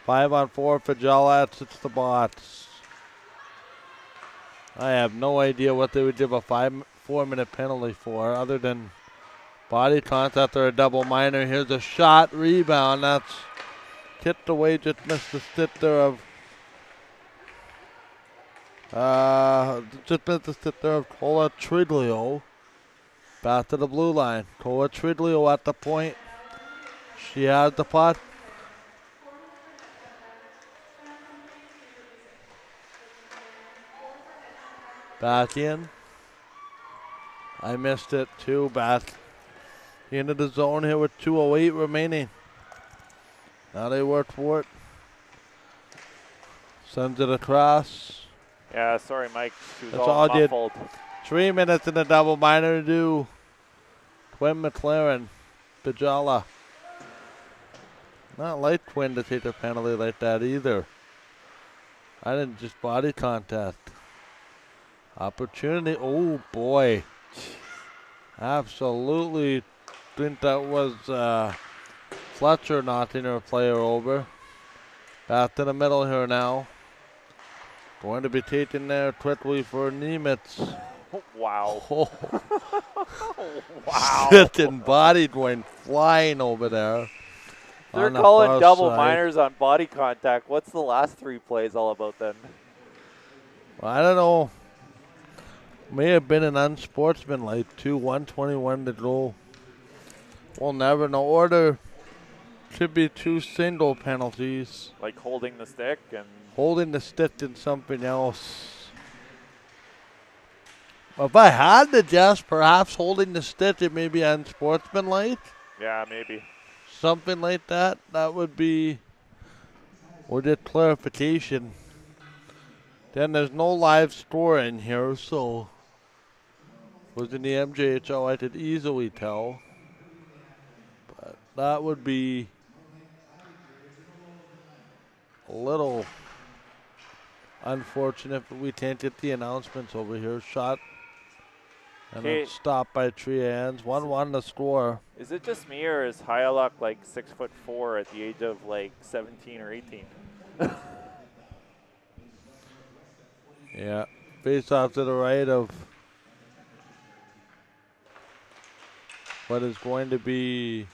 5-on-4 for Jala. It's the bots. I have no idea what they would give a 4-minute penalty for other than body contact or a double minor. Here's a shot, rebound. That's tipped away, just missed the stick there of Cola Triglio. Back to the blue line. Cola Triglio at the point. She has the puck. Back in. I missed it too. Back into the zone here with 2:08 remaining. Now they work for it. Sends it across. Yeah, sorry, Mike. She was That's all all I did. muffled. 3 minutes in the double minor to do. Quinn McLaren, Bajala. Not like Quinn to take a penalty like that either. I didn't just body contact. Opportunity. Oh boy. Absolutely think that was Fletcher knocking her player over. Back to the middle here now. Going to be taken there quickly for Nemitz. Wow. Oh. Wow. Stick and body going flying over there. They're calling double minors on body contact. What's the last 3 plays all about then? Well, I don't know. May have been an unsportsmanlike too. 1:21 to go. We'll never know. Or there should be 2 single penalties. Like holding the stick and Holding the stick and something else. If I had to guess, perhaps holding the stick, it may be unsportsmanlike. yeah, maybe. Something like that. That would be. Or get clarification. Then there's no live score in here, so. Was in the MJHL, I could easily tell. But that would be a little unfortunate, but we can't get the announcements over here. Shot and a stop by Trians. 1-1 the score. Is it just me or is Hyaluk like 6'4" at the age of like 17 or 18? Yeah. Face off to the right of what is going to be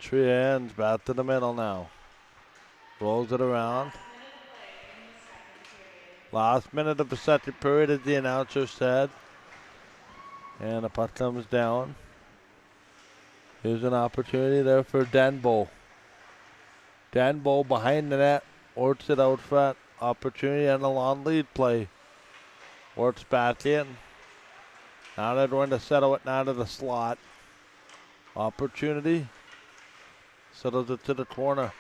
Trians. Back to the middle now. Rolls it around. Last minute of the second period, as the announcer said. And the puck comes down. Here's an opportunity there for Denbo. Denbo behind the net. Orts it out front. Opportunity and a long lead play. Orts back in. Now they're going to settle it now to the slot. Opportunity. Settles it to the corner.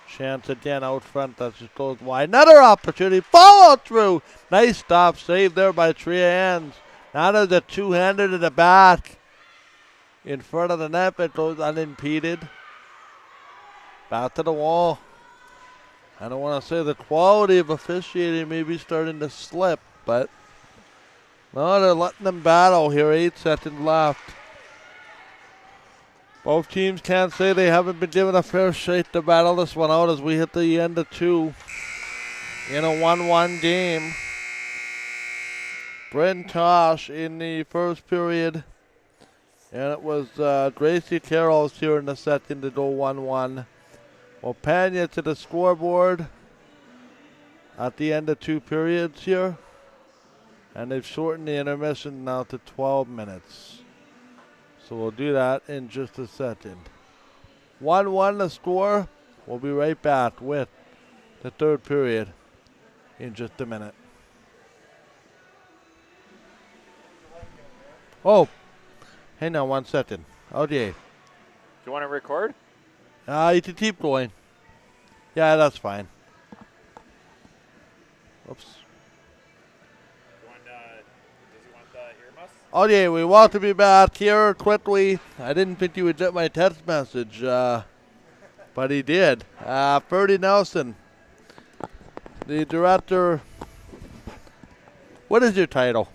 Chance again out front. That just goes wide. Another opportunity. Follow through. Nice stop. Save there by Trians. Now there's a two-hander to the back. In front of the net. It goes unimpeded. Back to the wall. I don't want to say the quality of officiating may be starting to slip, but no, they're letting them battle here. 8 seconds left. Both teams can't say they haven't been given a fair shake to battle this one out as we hit the end of 2 in a 1-1 game. Bryn Tosh in the first period, and it was Gracie Carrolls here in the second to go 1-1. Opania to the scoreboard at the end of 2 periods here. And they've shortened the intermission now to 12 minutes. So we'll do that in just a second. 1-1 the score. We'll be right back with the third period in just a minute. Oh, hang on 1 second. Okay. Do you want to record? You can keep going. Yeah, that's fine. Oops. Does he want the earmuffs? Okay, we want to be back here quickly. I didn't think you would get my text message, but he did. Ferdy Nelson, the director. What is your title?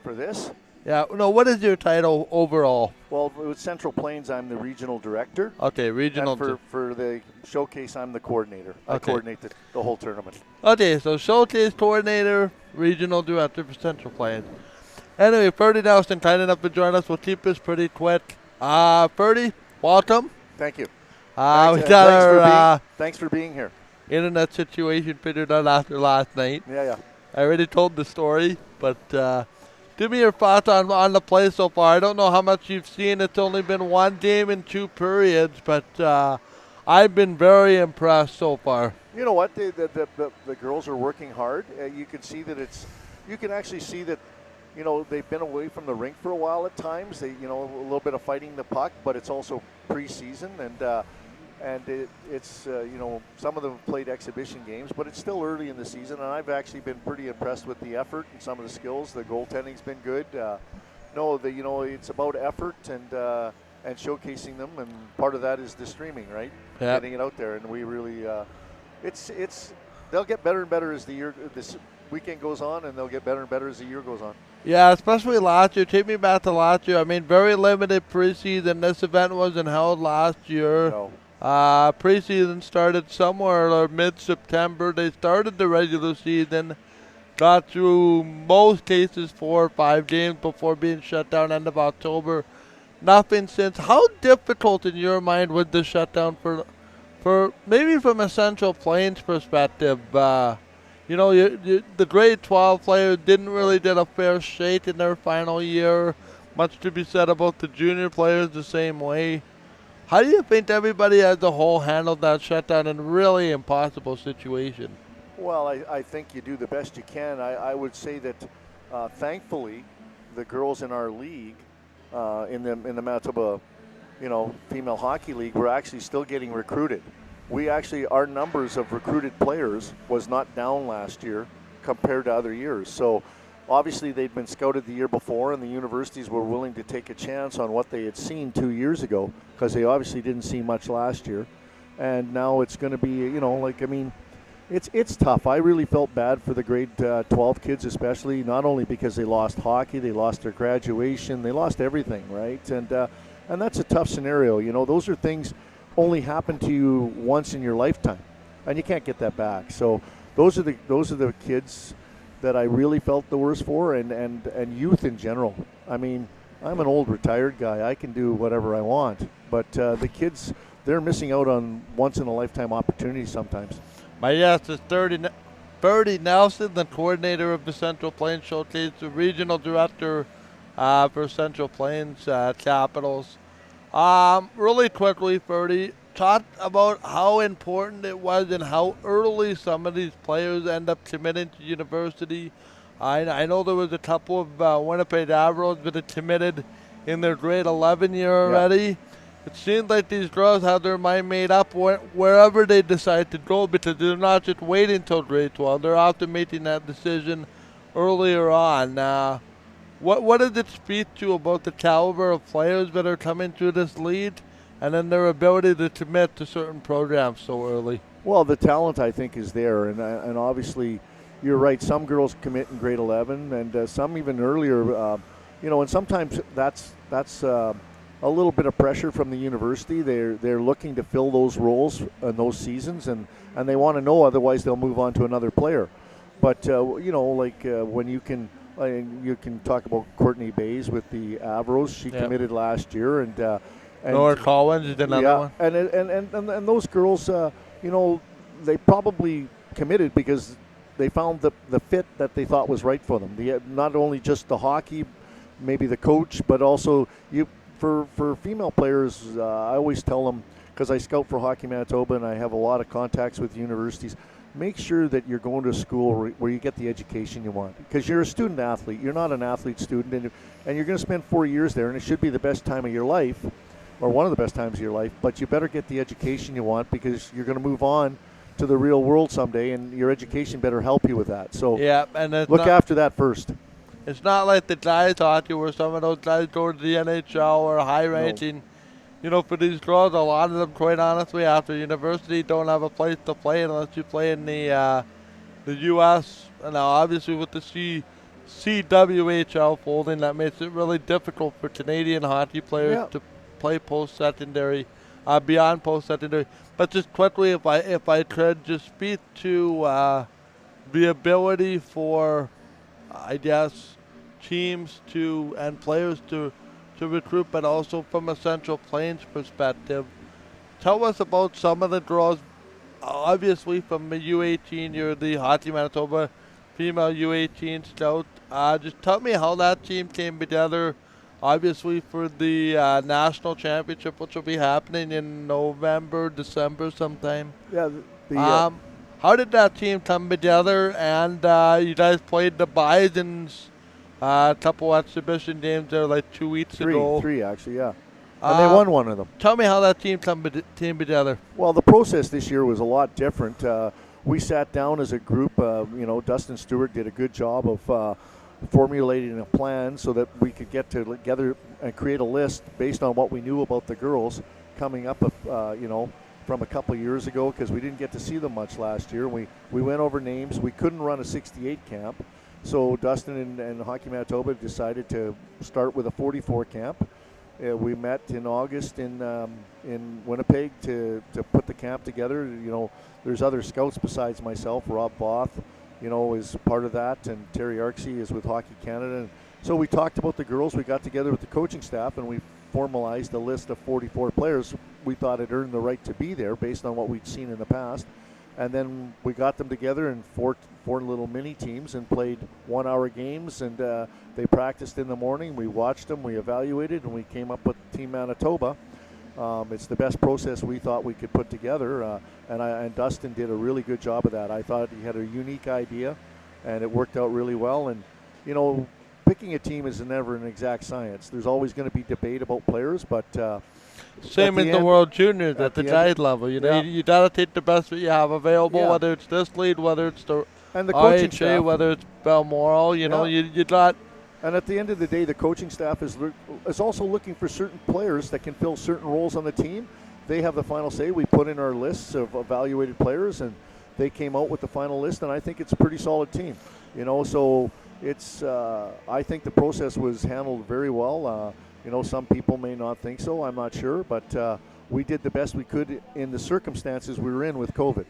For this? Yeah, no, what is your title overall? Well, with Central Plains, I'm the regional director. Okay, regional. And for the showcase, I'm the coordinator. I Okay. coordinate the whole tournament. Okay, so showcase coordinator, regional director for Central Plains. Anyway, Ferdy Nelson kind enough to join us. We'll keep this pretty quick. Ferdy, welcome. Thank you. We got our thanks for being here. internet situation figured out after last night. Yeah. I already told the story, but give me your thoughts on the play so far. I don't know how much you've seen. It's only been one game in 2 periods, but I've been very impressed so far. You know what? The girls are working hard. You can see that you can actually see that, they've been away from the rink for a while at times. They, a little bit of fighting the puck, but it's also preseason, and it's some of them have played exhibition games, but it's still early in the season, and I've actually been pretty impressed with the effort and some of the skills. The goaltending's been good. It's about effort and showcasing them, and part of that is the streaming, right? Yeah. Getting it out there, and we really they'll get better and better as this weekend goes on, and they'll get better and better as the year goes on. Yeah, especially last year. Take me back to last year. I mean, very limited preseason. This event wasn't held last year. No. Preseason started somewhere mid-September. They started the regular season, got through most cases 4 or 5 games before being shut down end of October. Nothing since. How difficult in your mind was the shutdown for maybe from a Central Plains perspective? The grade 12 players didn't really get a fair shake in their final year. Much to be said about the junior players the same way. How do you think everybody as a whole handled that shutdown in a really impossible situation? Well, I think you do the best you can. I would say that thankfully the girls in our league, in the Manitoba, female hockey league, were actually still getting recruited. Our numbers of recruited players was not down last year compared to other years. So obviously they'd been scouted the year before, and the universities were willing to take a chance on what they had seen 2 years ago, because they obviously didn't see much last year. And now it's going to be, it's tough. I really felt bad for the grade 12 kids, especially, not only because they lost hockey, they lost their graduation, they lost everything, right? And that's a tough scenario. Those are things only happen to you once in your lifetime, and you can't get that back. So those are the kids that I really felt the worst for, and youth in general. I mean, I'm an old retired guy. I can do whatever I want, but the kids, they're missing out on once in a lifetime opportunities sometimes. My guest is Ferdy Nelson, the coordinator of the Central Plains Showcase, the regional director for Central Plains Capitals. Really quickly, Ferdy, talk about how important it was and how early some of these players end up committing to university. I know there was a couple of Winnipeg Admirals that had committed in their grade 11 year already. Yeah. It seems like these girls have their mind made up wherever they decide to go, because they're not just waiting until grade 12. They're often making that decision earlier on. What does it speak to about the caliber of players that are coming through this league, and then their ability to commit to certain programs so early? Well, the talent, I think, is there, and obviously you're right. Some girls commit in grade 11, and some even earlier. And sometimes that's a little bit of pressure from the university. They're looking to fill those roles in those seasons, and they want to know, otherwise they'll move on to another player. But when you can talk about Courtney Bays with the Avros. She committed last year, and Nora Collins is another one. And those girls, they probably committed because they found the fit that they thought was right for them. Not only just the hockey, maybe the coach, but also for female players. I always tell them, because I scout for Hockey Manitoba and I have a lot of contacts with universities. Make sure that you're going to a school where you get the education you want, because you're a student athlete. You're not an athlete student, and you're going to spend 4 years there, and it should be the best time of your life, or one of the best times of your life. But you better get the education you want, because you're going to move on to the real world someday, and your education better help you with that. So look after that first. It's not like the guys hockey where some of those guys go to the NHL or high ranking. No. For these girls, a lot of them, quite honestly, after university, don't have a place to play unless you play in the U.S. And now, obviously, with the CWHL folding. That makes it really difficult for Canadian hockey players to play post-secondary, beyond post-secondary. But just quickly, if I could just speak to the ability for, I guess, teams to and players to recruit, but also from a Central Plains perspective. Tell us about some of the draws. Obviously, from the U18, you're the Hockey Manitoba female U18 scout. Just tell me how that team came together. Obviously, for the national championship, which will be happening in November, December sometime. Yeah. How did that team come together? And you guys played the Bisons a couple exhibition games there like 2 weeks ago. Three, actually, yeah. And they won one of them. Tell me how that team came together. Well, the process this year was a lot different. We sat down as a group. Dustin Stewart did a good job of formulating a plan so that we could get together and create a list based on what we knew about the girls coming up, from a couple of years ago, because we didn't get to see them much last year. We went over names. We couldn't run a 68 camp, so Dustin and Hockey Manitoba decided to start with a 44 camp. We met in August in Winnipeg to put the camp together. There's other scouts besides myself. Rob Both, is part of that, and Terry Arksey is with Hockey Canada. And so we talked about the girls. We got together with the coaching staff, and we formalized a list of 44 players we thought had earned the right to be there based on what we'd seen in the past. And then we got them together in four little mini teams and played 1 hour games, and they practiced in the morning. We watched them, we evaluated, and we came up with Team Manitoba. It's the best process we thought we could put together, and Dustin did a really good job of that. I thought he had a unique idea, and it worked out really well. And picking a team is never an exact science. There's always going to be debate about players, but same in the World Juniors at the guide level. You gotta take the best that you have available, whether it's this league, whether it's the coaching IHA, staff, whether it's Balmoral. You got. And at the end of the day, the coaching staff is also looking for certain players that can fill certain roles on the team. They have the final say. We put in our lists of evaluated players, and they came out with the final list, and I think it's a pretty solid team. So it's I think the process was handled very well. Some people may not think so. I'm not sure, but we did the best we could in the circumstances we were in with COVID.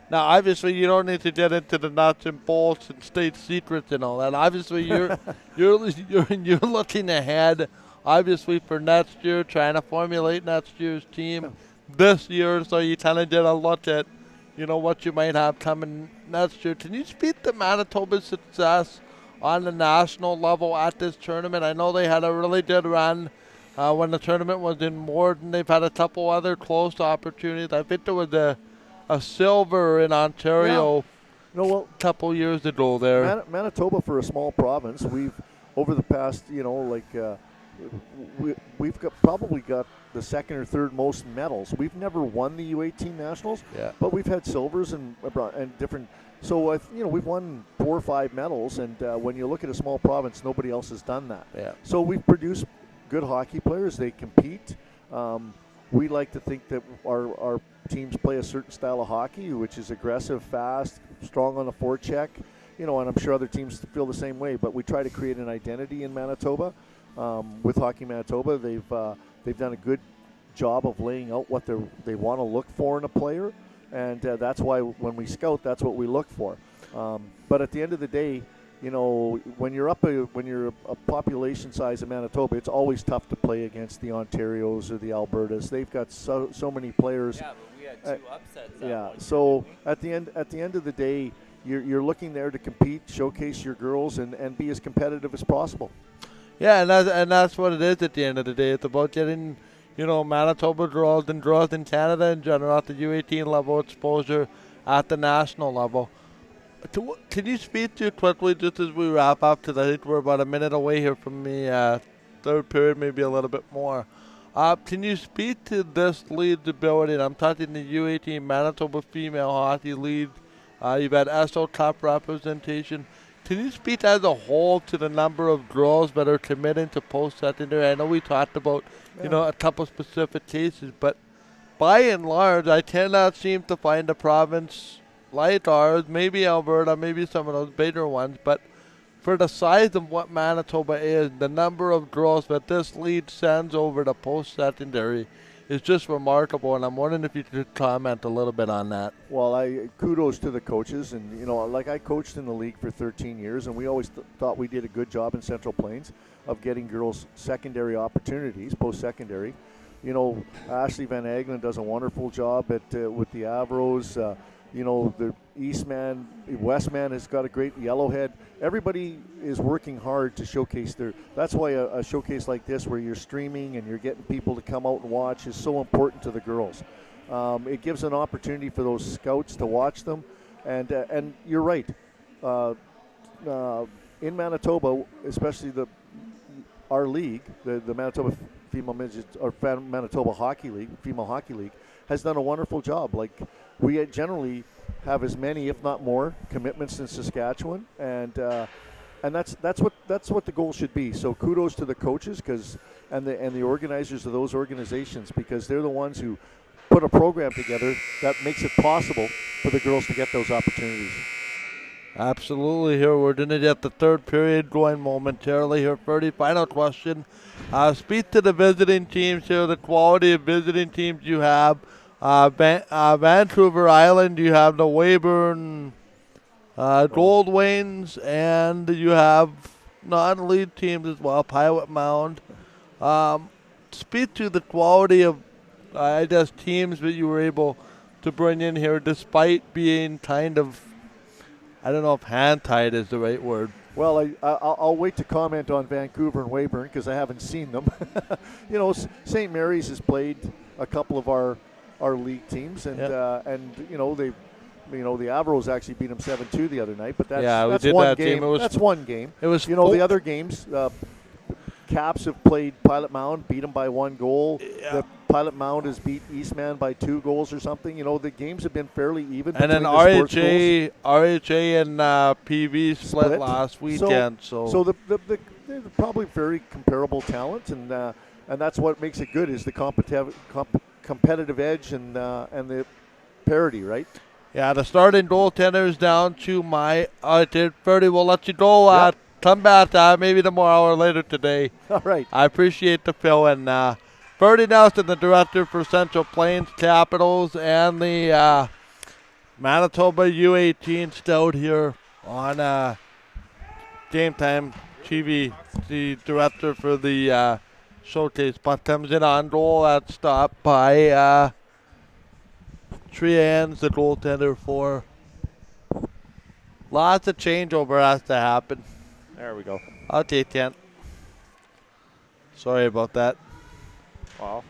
Now, obviously, you don't need to get into the nuts and bolts and state secrets and all that. Obviously, you're looking ahead. Obviously, for next year, trying to formulate next year's team this year, so you kind of get a look at, what you might have coming next year. Can you speak to Manitoba's success on the national level at this tournament? I know they had a really good run when the tournament was in Morden. They've had a couple other close opportunities. I think there was a silver in Ontario a couple years ago there. Manitoba, for a small province, we've, over the past, we've probably got the second or third most medals. We've never won the U18 nationals, but we've had silvers and different. So we've won 4 or 5 medals, and when you look at a small province, nobody else has done that. Yeah. So we've produced good hockey players. They compete. We like to think that our teams play a certain style of hockey, which is aggressive, fast, strong on the forecheck. And I'm sure other teams feel the same way. But we try to create an identity in Manitoba. With Hockey Manitoba, they've done a good job of laying out what they want to look for in a player, and that's why when we scout, that's what we look for. But at the end of the day, when you're a population size of Manitoba, it's always tough to play against the Ontarios or the Albertas. They've got so many players. Yeah, but we had 2 upsets. So at the end of the day, you're looking there to compete, showcase your girls, and be as competitive as possible. Yeah, and that's what it is at the end of the day. It's about getting, Manitoba draws in Canada in general at the U18 level exposure at the national level. Can you speak to quickly, just as we wrap up, because I think we're about a minute away here from the third period, maybe a little bit more. Can you speak to this league's ability? And I'm talking the U18 Manitoba Female Hockey League. You've had SO Cup representation. Can you speak as a whole to the number of girls that are committing to post-secondary? I know we talked about, a couple specific cases, but by and large, I cannot seem to find a province like ours, maybe Alberta, maybe some of those bigger ones, but for the size of what Manitoba is, the number of girls that this league sends over to post-secondary is just remarkable, and I'm wondering if you could comment a little bit on that. Well, kudos to the coaches, and like I coached in the league for 13 years, and we always thought we did a good job in Central Plains of getting girls secondary opportunities, post-secondary. Ashley Van Aglen does a wonderful job with the Avros. The Eastman, Westman has got a great Yellowhead. Everybody is working hard to showcase that's why a showcase like this, where you're streaming and you're getting people to come out and watch, is so important to the girls. It gives an opportunity for those scouts to watch them, and you're right. In Manitoba, especially our league, the Manitoba Female Midget or Manitoba Hockey League, Female Hockey League, has done a wonderful job. Like, we generally have as many, if not more, commitments in Saskatchewan, and that's what the goal should be. So kudos to the coaches and the organizers of those organizations, because they're the ones who put a program together that makes it possible for the girls to get those opportunities. Absolutely. Here we're going to get the third period going momentarily here. Ferdy, final question. Speak to the visiting teams here, the quality of visiting teams you have. Vancouver Island, you have the Weyburn Gold Wings, and you have non-league teams as well, Pilot Mound. Speak to the quality of, teams that you were able to bring in here despite being kind of, I don't know if hand-tied is the right word. Well, I'll wait to comment on Vancouver and Weyburn because I haven't seen them. St. Mary's has played a couple of our league teams, and the Avros actually beat them 7-2 the other night. But that's one game. That's one game. It was the other games. Caps have played Pilot Mound, beat them by 1 goal. Yeah. The Pilot Mound has beat Eastman by 2 goals or something. The games have been fairly even. And then RHA and PV split last weekend. So they're probably very comparable talent, and that's what makes it good, is the competitive edge and the parity, right? Yeah, the starting goaltender is down to Ferdy. We'll let you go. Yep. Come back maybe tomorrow or later today. All right. I appreciate the fill. And Ferdy Nelson, the director for Central Plains Capitals and the Manitoba U18 Stout here on Game Time TV, the director for the showcase. Puck comes in on goal. That's stopped by Trians, the goaltender for. Lots of changeover has to happen. There we go. I'll take 10. Sorry about that. Wow.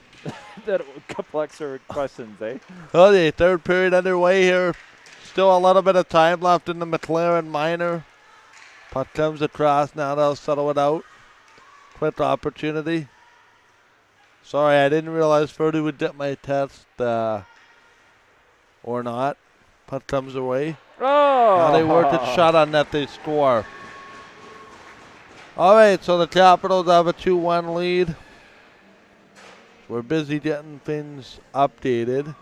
A couple extra questions, eh? Okay, third period underway here. Still a little bit of time left in the McLaren minor. Puck comes across. Now they'll settle it out. Quick opportunity. Sorry, I didn't realize Ferdy would get my test or not. Puck comes away. Oh! Now they work it shot on net. They score. All right, so the Capitals have a 2-1 lead. We're busy getting things updated.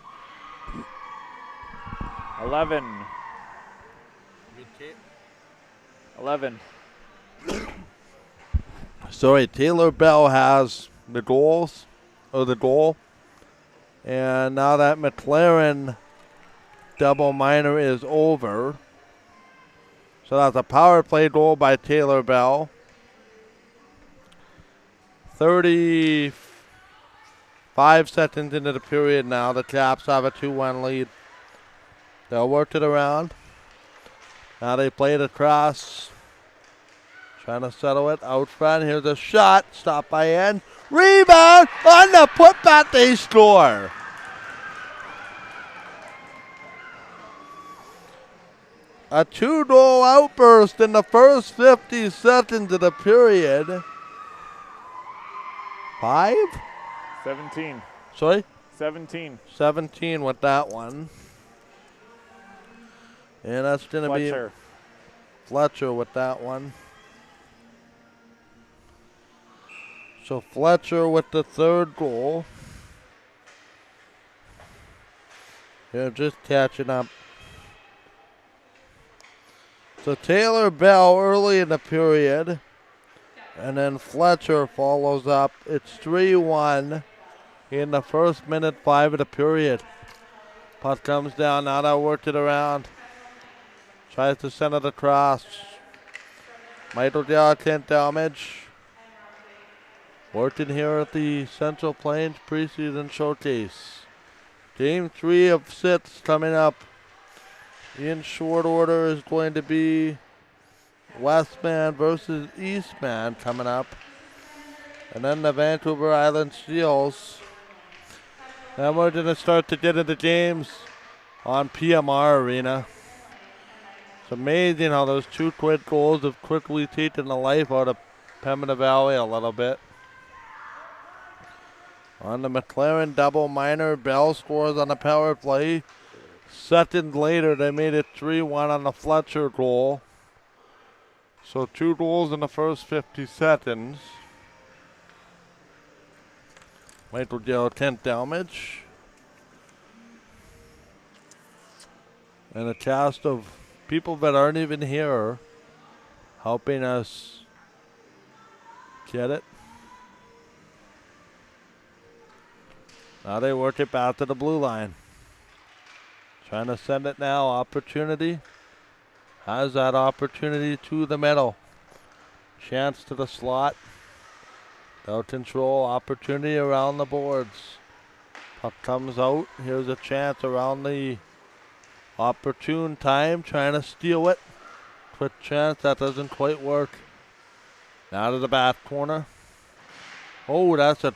11. Sorry, Taylor Bell has the goal. And now that McLaren double minor is over. So that's a power play goal by Taylor Bell. 35 seconds into the period now. The Caps have a 2-1 lead. They'll work it around. Now they play it across. Trying to settle it out front. Here's a shot. Stopped by N. Rebound on the putback. They score. A 2-goal outburst in the first 50 seconds of the period. 5? 17. Sorry? 17. 17 with that one. And that's going to be Fletcher with that one. So Fletcher with the third goal. They're just catching up. So Taylor Bell early in the period. And then Fletcher follows up. It's 3-1 in the first minute 5 of the period. Puck comes down. Now that worked it around. Tries to send it across. Michael Dell can't damage. Working here at the Central Plains Preseason Showcase. Game 3 of 6 coming up. In short order is going to be Westman versus Eastman coming up. And then the Vancouver Island Seals. Then we're going to start to get into games on PMR Arena. It's amazing how those 2 quick goals have quickly taken the life out of Pembina Valley a little bit. On the McLaren double minor, Bell scores on the power play. Seconds later, they made it 3-1 on the Fletcher goal. So 2 goals in the first 50 seconds. Michael Gill, 10th damage. And a cast of people that aren't even here helping us get it. Now they work it back to the blue line. Trying to send it now. Opportunity. Has that opportunity to the middle. Chance to the slot. Out control. Opportunity around the boards. Puck comes out. Here's a chance around the opportune time. Trying to steal it. Quick chance. That doesn't quite work. Now to the back corner. Oh, that's a...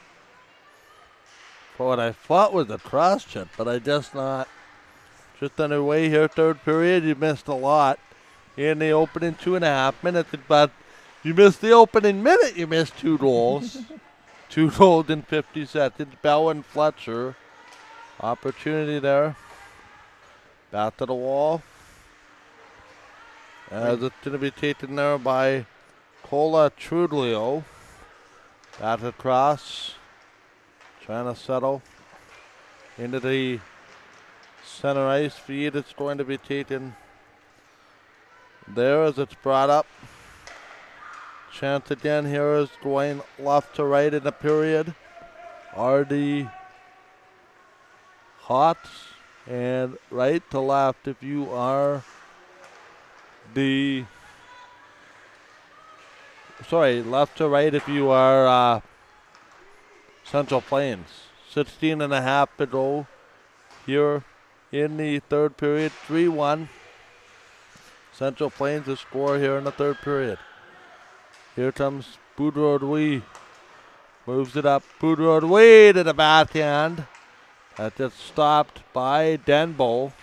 for what I thought was a cross check, but I guess not. Just underway here, third period. You missed a lot in the opening 2.5 minutes, but you missed the opening minute. You missed 2 goals. 2 goals in 50 seconds. Bell and Fletcher. Opportunity there. Back to the wall. As it's going to be taken there by Cola Trudlio. Back across. Trying to settle into the center ice feed. It's going to be taken there as it's brought up. Chance again here is going left to right in the period. Are the Hawks and right to left if you are the... sorry, left to right if you are Central Plains. 16.5 to go here in the third period. 3-1. Central Plains to score here in the third period. Here comes Boudreau-Douay. Moves it up. Boudreau-Douay to the backhand. That gets stopped by Denbo.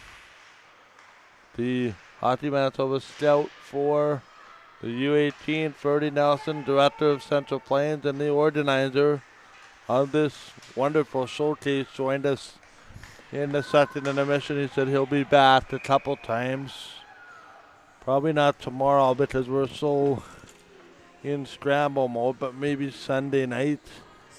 The Hockey Manitoba scout for the U18, Ferdy Nelson, director of Central Plains, and the organizer of this wonderful showcase, joined us in the second intermission. He said he'll be back a couple times. Probably not tomorrow because we're so in scramble mode, but maybe Sunday night.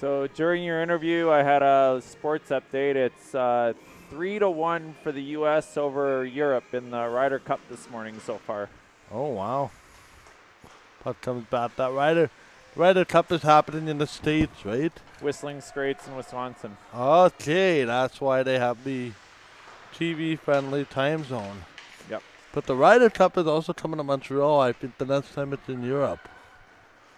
So during your interview, I had a sports update. It's 3-1 for the U.S. over Europe in the Ryder Cup this morning so far. Oh, wow. Puck comes back. That Ryder Cup is happening in the States, right? Whistling Straits in Wisconsin. Okay, that's why they have the TV-friendly time zone. Yep. But the Ryder Cup is also coming to Montreal. I think the next time it's in Europe.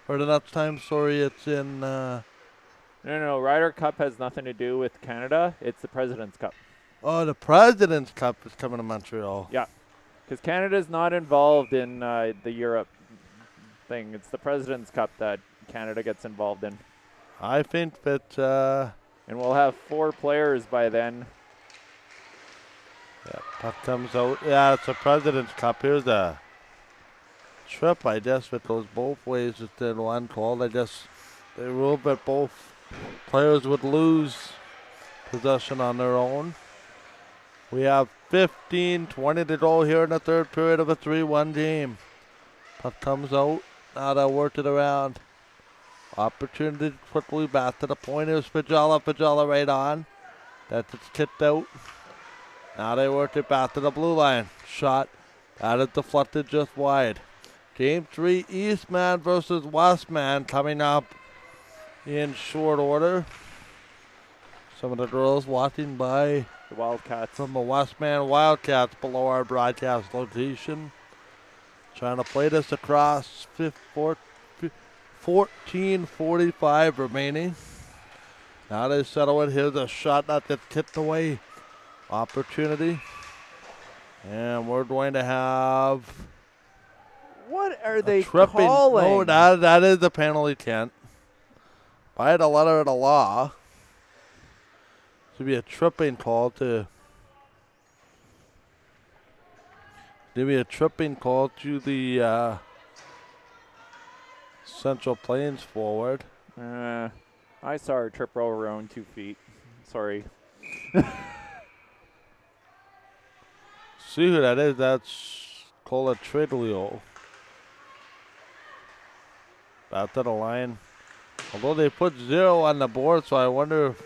Or the next time, sorry, it's in... No. Ryder Cup has nothing to do with Canada. It's the President's Cup. Oh, the President's Cup is coming to Montreal. Yeah, because Canada's not involved in the Europe thing. It's the President's Cup that Canada gets involved in. I think that... and we'll have 4 players by then. Yeah, puck comes out. Yeah, it's a President's Cup. Here's a trip, I guess, that goes both ways within one call. I guess they ruled that both players would lose possession on their own. We have 15-20 to go here in the third period of a 3-1 game. Puck comes out. Now they'll work it around. Opportunity quickly back to the point. Here's Pajala right on. That's tipped out. Now they work it back to the blue line. Shot That is deflected just wide. Game 3, Eastman versus Westman coming up in short order. Some of the girls watching by The Wildcats. from the Westman Wildcats below our broadcast location. Trying to play this across 14:45 remaining. Now they settle it. Here's a shot that gets tipped away. Opportunity. And we're going to have What are a they tripping. calling? No, that is a penalty, Kent. By the letter of the law. Should be a tripping call to. There be a tripping call to the Central Plains forward. I saw her trip over her own 2 feet. Sorry. See who that is? That's Cola Tridlio. Back to the line. Although they put 0 on the board, so I wonder if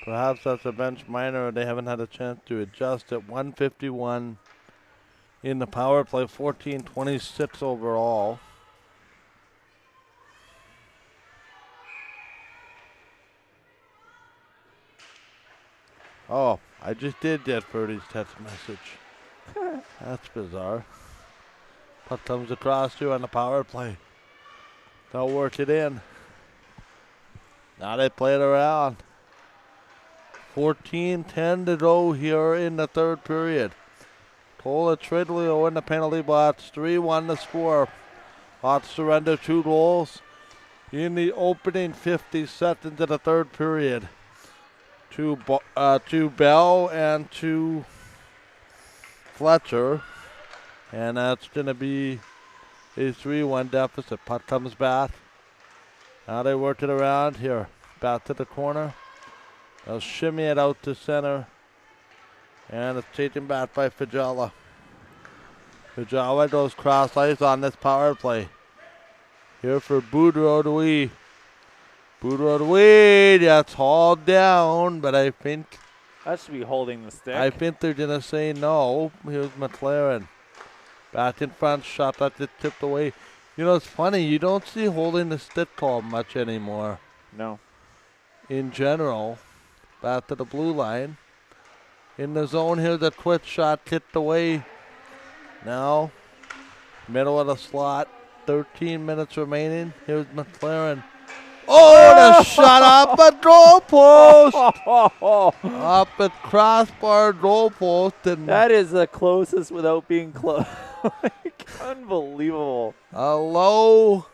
perhaps that's a bench minor or they haven't had a chance to adjust it. 151 in the power play, 14-26 overall. Oh, I just did get Ferdy's text message. That's bizarre. Puck comes across here on the power play. They'll work it in. Now they play it around. 14-10 to go here in the third period. Cola Tridlio in the penalty box. 3-1 to score. Hawks surrender 2 goals in the opening 50 seconds of the third period. To Bell and to Fletcher. And that's going to be a 3-1 deficit. Puck comes back. Now they work it around here. Back to the corner. They'll shimmy it out to center. And it's taken back by Fajala. Fajala goes cross ice on this power play. Here for Boudreau-Douy. Boudreau-Douy, that's hauled down, but I think That should be holding the stick. I think they're going to say no. Here's McLaren. Back in front, shot that gets tipped away. You know, it's funny, you don't see holding the stick call much anymore. No. In general, back to the blue line. In the zone, here's a quick shot tipped away. Now, middle of the slot, 13 minutes remaining. Here's McLaren. Oh, the shot up at goalpost! Up at crossbar goalpost. And That is the closest without being close. Unbelievable. a low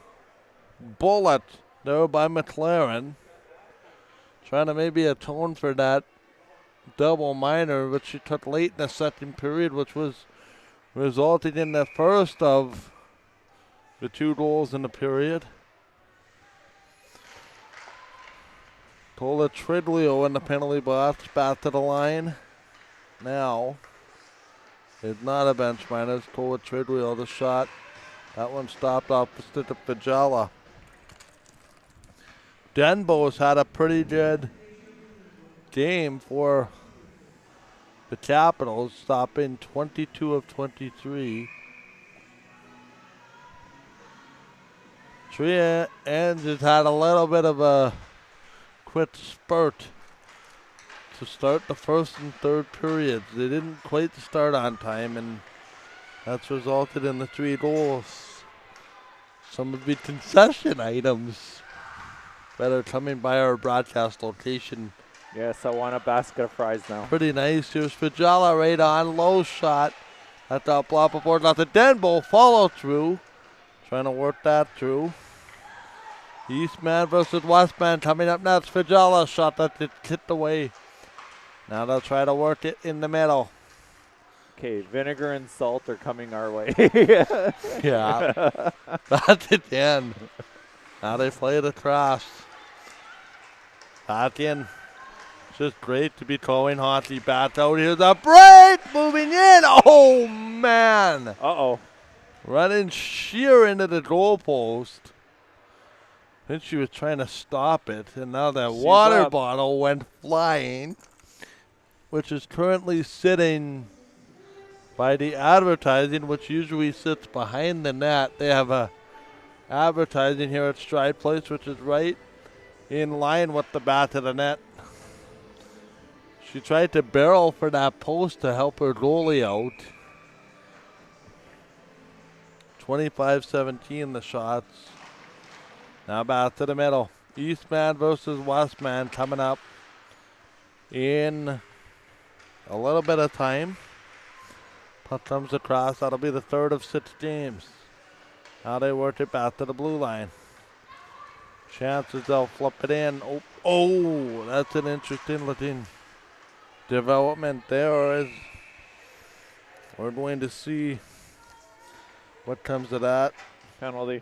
bullet there by McLaren. Trying to maybe atone for that double minor, which she took late in the second period, which was resulting in the first of the 2 goals in the period. Cola Tridlio in the penalty box, back to the line. Now, it's not a bench minor, it's Cola Tridlio, the shot. That one stopped opposite of Fajala. Denbo's had a pretty good game for the Capitals, stopping 22 of 23. Tria Ends has had a little bit of a quick spurt to start the first and third periods. They didn't quite start on time, and that's resulted in the 3 goals. Some of the concession items that are coming by our broadcast location. Yes, I want a basket of fries now. Pretty nice. Here's Fajala right on. Low shot. At the block before not the Denbo. Follow through. Trying to work that through. Eastman versus Westman coming up next. Fajala shot that hit away. Now they'll try to work it in the middle. Okay, vinegar and salt are coming our way. Yeah. That's it then. Now they play it across. Back in. It's just great to be calling hockey back out. Here's a break. Moving in. Oh, man. Uh-oh. Running sheer into the goalpost. I think she was trying to stop it. And now that She's water up. bottle went flying, which is currently sitting by the advertising, which usually sits behind the net. They have a advertising here at Stride Place, which is right in line with the back of the net. She tried to barrel for that post to help her goalie out. 25-17 the shots. Now back to the middle. Eastman versus Westman coming up in a little bit of time. Puck comes across. That'll be the third of 6 games. Now they work it back to the blue line. Chances they'll flip it in. Oh, that's an interesting looking development there. As we're going to see what comes of that. Penalty.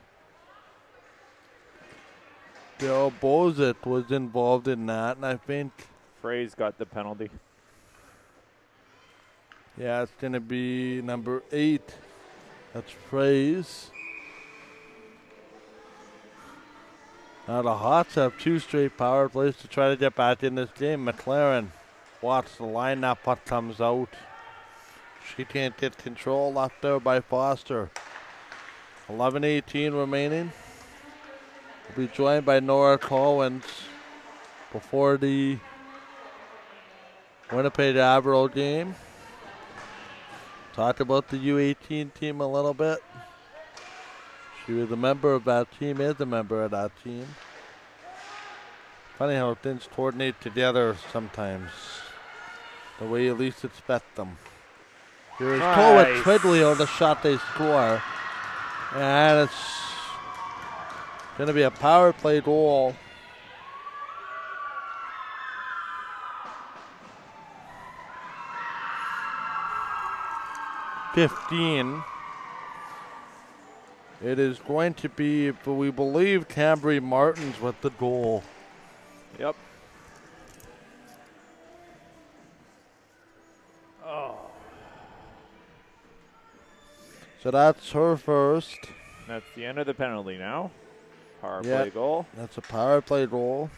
Daryl Bozit was involved in that, and I think, Frey's got the penalty. yeah, it's going to be number 8. That's Fraze. Now the Hawks have 2 straight power plays to try to get back in this game. McLaren watch the line. That puck comes out. She can't get control. Left there by Foster. 11:18 remaining. We'll be joined by Nora Collins before the Winnipeg Avro game. Talk about the U18 team a little bit. She was a member of that team, is a member of that team. Funny how things coordinate together sometimes, the way you least expect them. Here's Cole with Tridley on the shot they score. And it's going to be a power play goal. $15. It is going to be, but we believe, Cambry Martins with the goal. Yep. Oh. So that's her first. That's the end of the penalty now. Power play goal. That's a power play goal.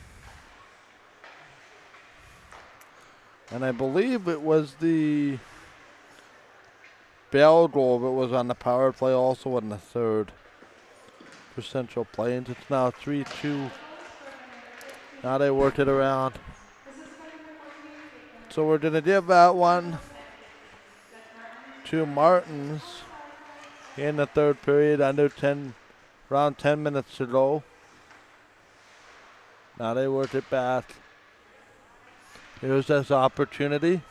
And I believe it was the Bell goal that was on the power play also in the third for Central Plains. It's now 3-2. Now they work it around. So we're going to give that one to Martins in the third period, around 10 minutes to go. Now they work it back. Here's this opportunity.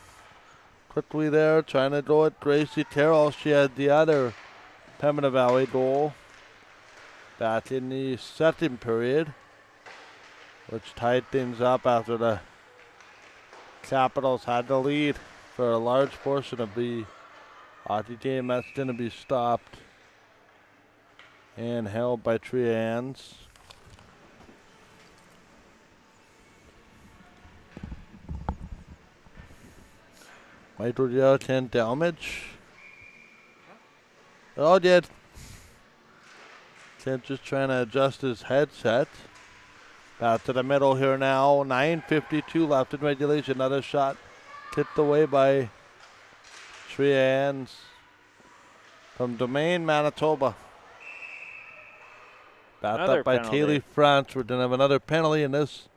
Quickly there, trying to go at Gracie Terrell. She had the other Pembina Valley goal back in the second period, which tied things up after the Capitals had the lead for a large portion of the hockey game. That's going to be stopped and held by Trians. Michael Yelton damage. Oh, did. Kent just trying to adjust his headset. Back to the middle here now. 9:52 left in regulation. Another shot tipped away by Trians from Domain, Manitoba. Backed up by Kaylee France. We're going to have another penalty, and this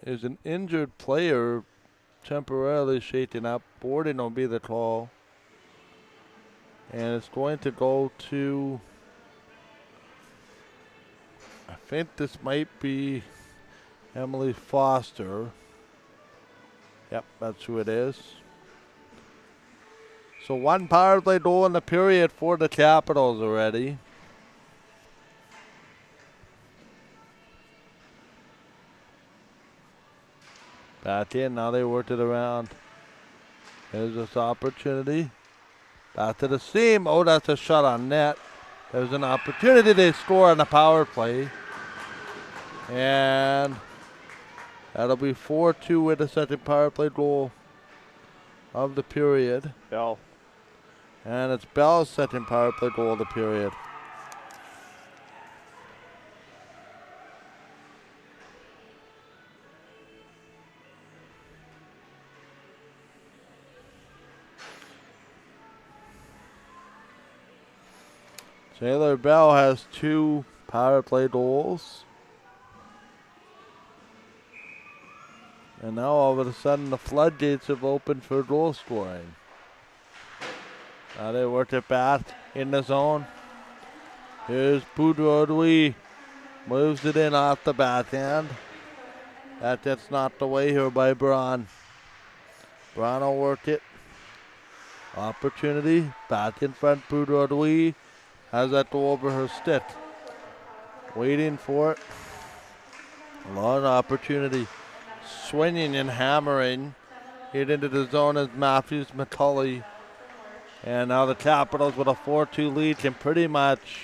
is an injured player temporarily shaken up. Boarding will be the call. And it's going to go to, I think this might be Emily Foster. Yep, that's who it is. So one power play goal in the period for the Capitals already. Back in, now they worked it around. There's this opportunity. Back to the seam. Oh, that's a shot on net. There's an opportunity to score on the power play. And that'll be 4-2 with the second power play goal of the period. Bell. And it's Bell's second power play goal of the period. Taylor Bell has 2 power play goals. And now all of a sudden the floodgates have opened for goal scoring. Now they work it back in the zone. Here's Boudreau. Moves it in off the backhand. That's knocked away here by Braun. Braun will work it. Opportunity. Back in front. Boudreau has that go over her stick. Waiting for it. Long opportunity. Swinging and hammering. Hit into the zone as Matthews McCulley. And now the Capitals with a 4-2 lead can pretty much,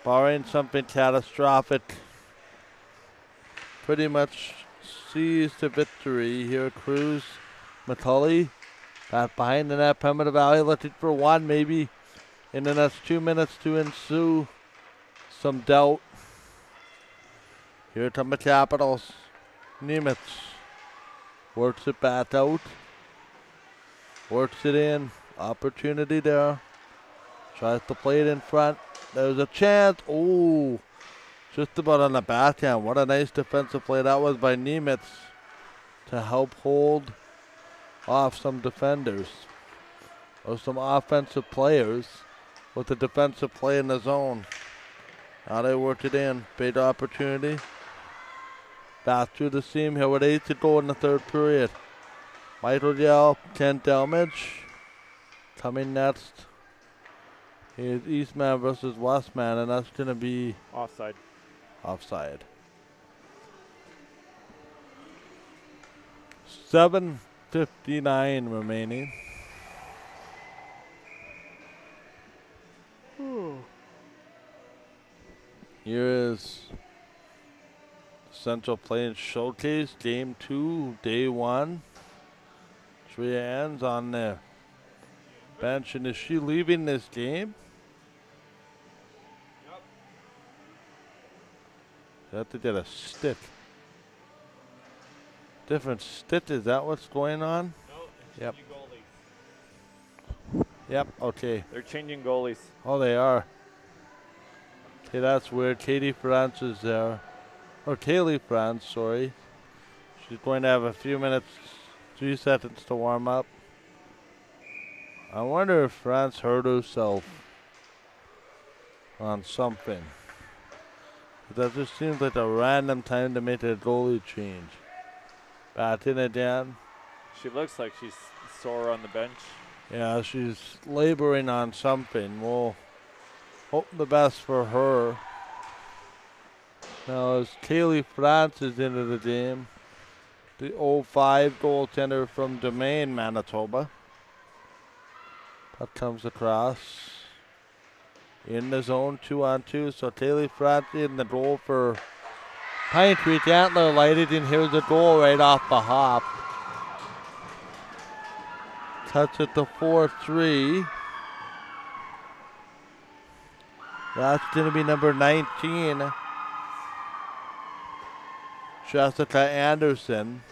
barring something catastrophic, pretty much seize the victory here. Cruz, McCulley, back behind the net. Pembina Valley looking for one, maybe in the next 2 minutes to ensue some doubt. Here come the Capitals. Nimitz works it back out. Works it in. Opportunity there. Tries to play it in front. There's a chance. Oh, just about on the backhand. What a nice defensive play that was by Nimitz to help hold off some defenders or some offensive players with the defensive play in the zone. Now they work it in. Big opportunity. Back through the seam here with 8 to go in the third period. Michael Yell, Kent Delmage. Coming next is Eastman versus Westman, and that's going to be Offside. offside. 7:59 remaining. Here is Central Plains Showcase, Game 2, Day 1. Tria Ann's on the bench, and is she leaving this game? Yep. You have to get a stick. Different stick, is that what's going on? No, Yep. changing goalies. Yep, okay. They're changing goalies. Oh, they are. Okay, that's weird. Katie France is there. Or Kaylee France, sorry. She's going to have a few minutes, 3 seconds to warm up. I wonder if France hurt herself on something. That just seems like a random time to make a goalie change. Back in again. She looks like she's sore on the bench. Yeah, she's laboring on something. We'll hope the best for her. Now as Kaylee France is into the game, the 05 goaltender from Domain, Manitoba. Puck comes across. In the zone, 2-on-2. So Kaylee France in the goal for Pine Creek. Antler lighted, and here's the goal right off the hop. Cuts it to 4-3. That's going to be number 19, Jessica Anderson.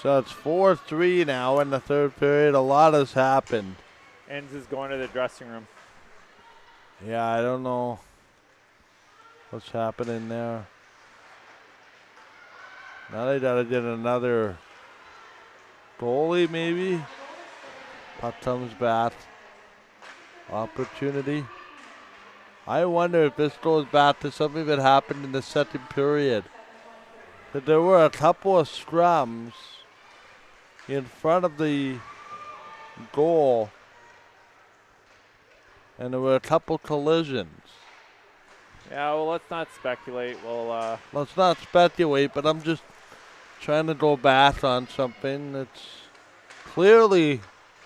So it's 4-3 now in the third period. A lot has happened. Enns is going to the dressing room. Yeah, I don't know what's happening there. Now they gotta get another goalie, maybe. Puck comes back. Opportunity. I wonder if this goes back to something that happened in the second period. That there were a couple of scrums in front of the goal, and there were a couple collisions. Yeah, well, let's not speculate. Well, Let's not speculate, but I'm just trying to go back on something that's clearly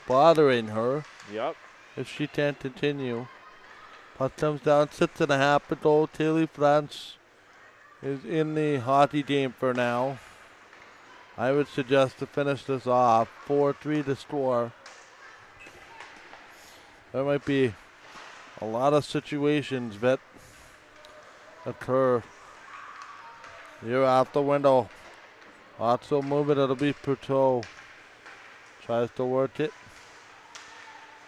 bothering her yep. if she can't continue. Puck comes down, 6.5 to go. Kaylee France is in the hockey game for now. I would suggest to finish this off. 4-3 to score. there might be a lot of situations that occur here out the window. Lots of movement. It'll be Puteau. Tries to work it.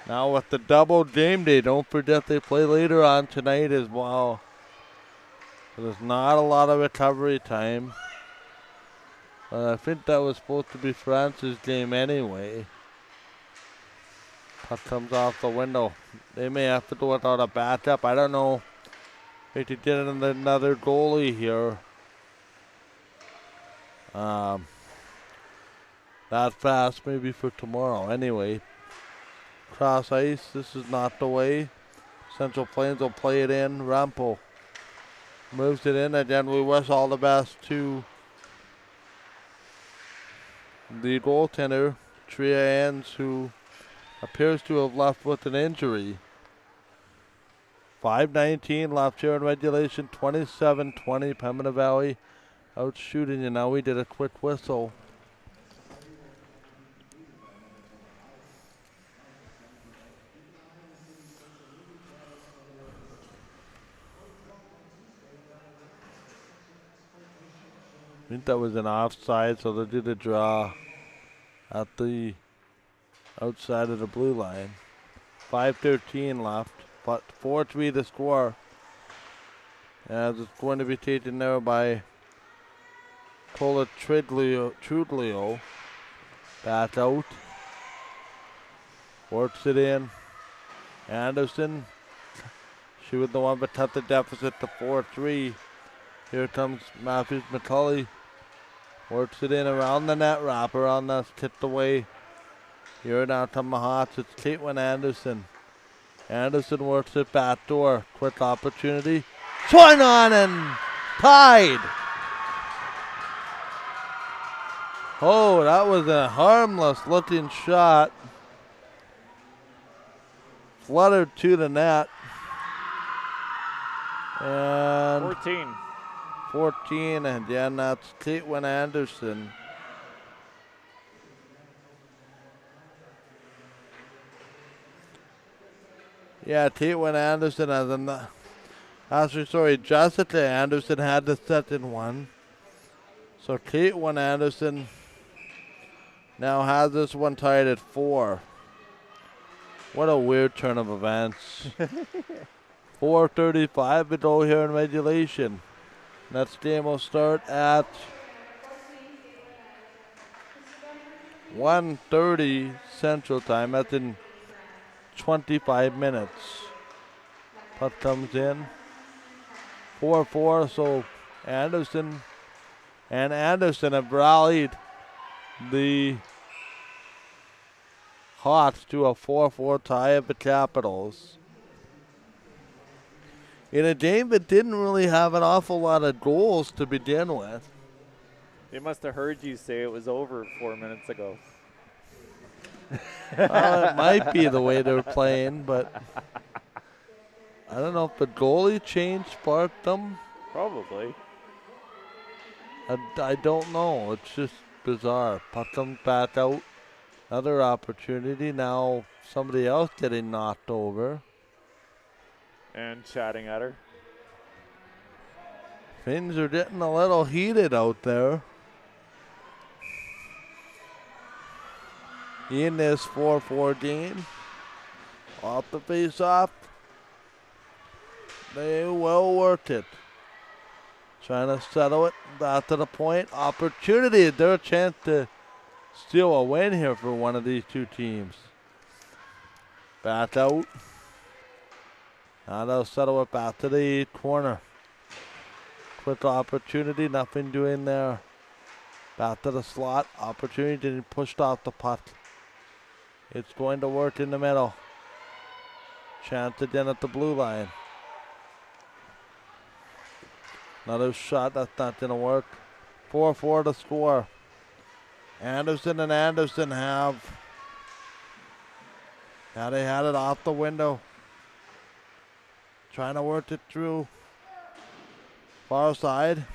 Now with the double game day, don't forget they play later on tonight as well. So there's not a lot of recovery time. I think that was supposed to be France's game anyway. Puck comes off the window. They may have to do without a backup. I don't know if they get another goalie here. That fast maybe for tomorrow. Anyway, cross ice. This is not the way. Central Plains will play it in. Rampo moves it in, and then we wish all the best to the goaltender, Tria Ans, who appears to have left with an injury. 5:19 left here in regulation. 27-20 Pembina Valley out shooting, and now we did a quick whistle. I think that was an offside, so they did a draw at the outside of the blue line. 5:13 left, but 4-3 the score. As it's going to be taken there by Tola Trudlio. Back out. Works it in. Anderson. She was the one that cut the deficit to 4-3. Here comes Matthews McCully. Works it in around the net. Wrapper on that's tipped away. Here now come the Hawks. It's Caitlin Anderson. Anderson works it back door. Quick opportunity. Swung on and tied. Oh, that was a harmless looking shot. Fluttered to the net. And 14, and again, that's Caitlin Anderson. Yeah, Caitlin Anderson Jessica Anderson had the second one. So Caitlin Anderson now has this one tied at 4. What a weird turn of events. 4:35 to go here in regulation. Next game will start at 1:30 Central Time. That's in 25 minutes. Puck comes in. 4-4, so Anderson have rallied the Hawks to a 4-4 tie of the Capitals. In a game that didn't really have an awful lot of goals to begin with. They must have heard you say it was over 4 minutes ago. It might be the way they're playing, but I don't know if the goalie change sparked them. Probably. I don't know. It's just bizarre. Puck comes back out. Another opportunity. Now somebody else getting knocked over. And chatting at her. Things are getting a little heated out there. In this 4-4 game. Off the face-off. They will work it. Trying to settle it. Back to the point. Opportunity. Is there a chance to steal a win here for one of these two teams? Back out. Now they'll settle it back to the corner. Quick opportunity. Nothing doing there. Back to the slot. Opportunity didn't push off the puck. It's going to work in the middle. Chance again at the blue line. Another shot. That's not going to work. 4-4 to score. Anderson and Anderson have. Now they had it off the window. Trying to work it through. Far side.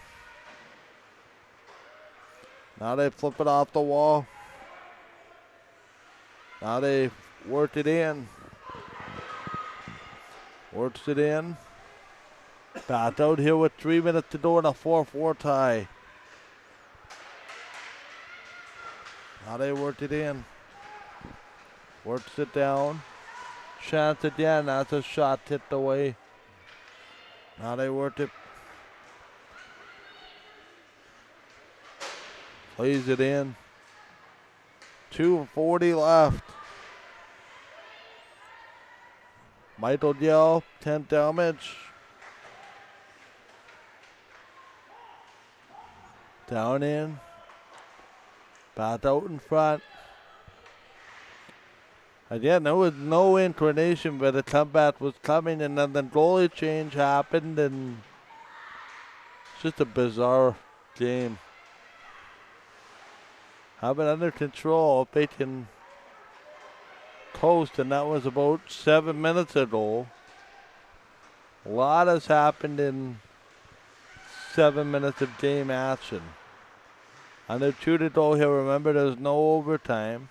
Now they flip it off the wall. Now they work it in. Works it in. Back out here with 3 minutes to go in a 4-4 tie. Now they worked it in. Works it down. Chance again. That's a shot tipped away. Now they worked it. Plays it in. 2:40 left. Michael Yell, 10 damage. Down in. Back out in front. Again, there was no inclination where the comeback was coming, and then the goalie change happened, and it's just a bizarre game. Have it under control if they can coast, and that was about 7 minutes ago. A lot has happened in 7 minutes of game action. Under 2 to go here. Remember, there's no overtime.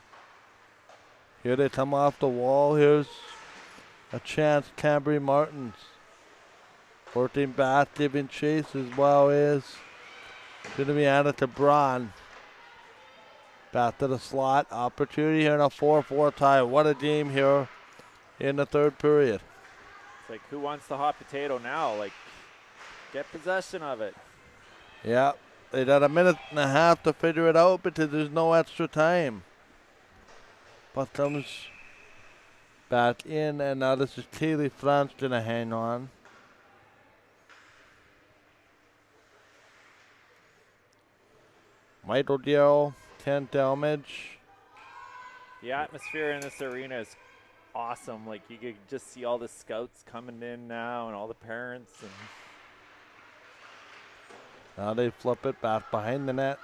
Here they come off the wall. Here's a chance. Cambry Martins working back, giving chase as well is going to be added to Braun. Back to the slot. Opportunity here in a 4-4 tie. What a game here in the third period. It's like, who wants the hot potato now? Like, get possession of it. Yeah, they got a minute and a half to figure it out because there's no extra time. Puck comes back in, and now this is Kaylee Franz going to hang on. Michael Dill, 10 damage. The atmosphere in this arena is awesome. Like, you could just see all the scouts coming in now and all the parents. And now they flip it back behind the net.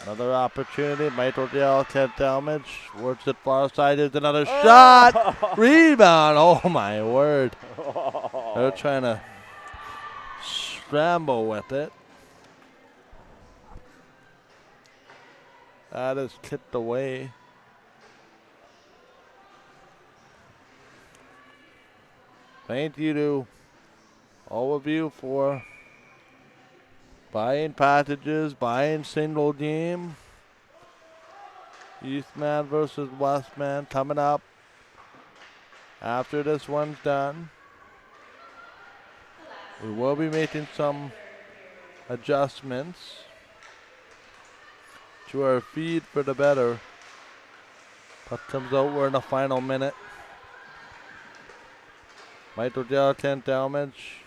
Another opportunity. Michael Dill, 10 damage. Works it far side. There's another shot. Rebound. Oh, my word. They're trying to scramble with it. That is tipped away. Thank you to all of you for buying packages, buying single game. Eastman versus Westman coming up after this one's done. We will be making some adjustments to our feed for the better. Puck comes out, we're in the final minute. Michael Dell, 10 damage.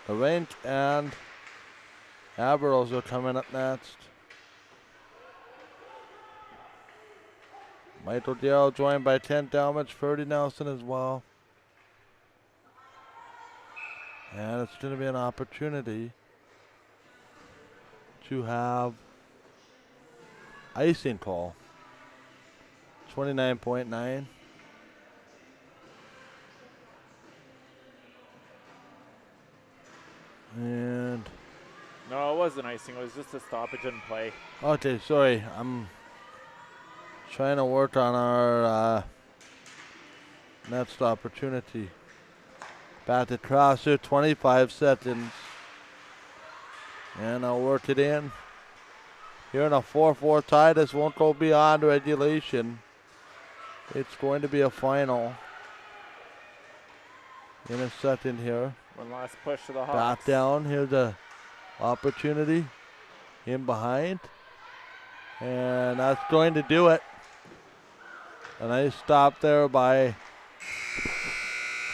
The Rink and Averils are coming up next. Michael Dell joined by 10 damage, Ferdy Nelson as well. And it's going to be an opportunity to have icing call. 29.9. And no, it wasn't icing. It was just a stoppage in play. okay, sorry. I'm trying to work on our next opportunity. Back to crosser, 25 seconds. And I'll work it in. Here in a 4-4 tie, this won't go beyond regulation. It's going to be a final in a second here. One last push to the Hawks. Back down, here's the opportunity in behind. And that's going to do it. A nice stop there by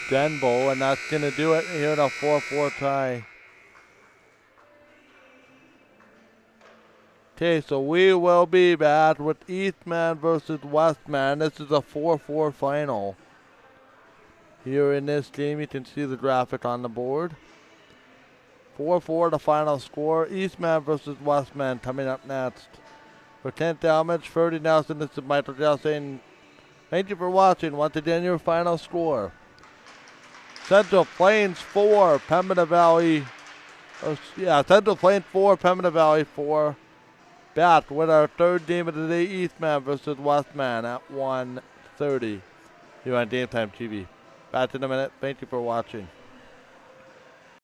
Denbo, and that's going to do it here in a 4-4 tie. Okay, so we will be back with Eastman versus Westman. This is a 4-4 final. Here in this game, you can see the graphic on the board. 4-4 the final score. Eastman versus Westman coming up next. For 10 damage, Ferdy Nelson, this is Michael Dell saying thank you for watching. Once again, your final score. Central Plains 4, Pembina Valley. Central Plains 4, Pembina Valley 4. Back with our third game of the day, Eastman versus Westman at 1:30. here on Game Time TV. Back in a minute. Thank you for watching.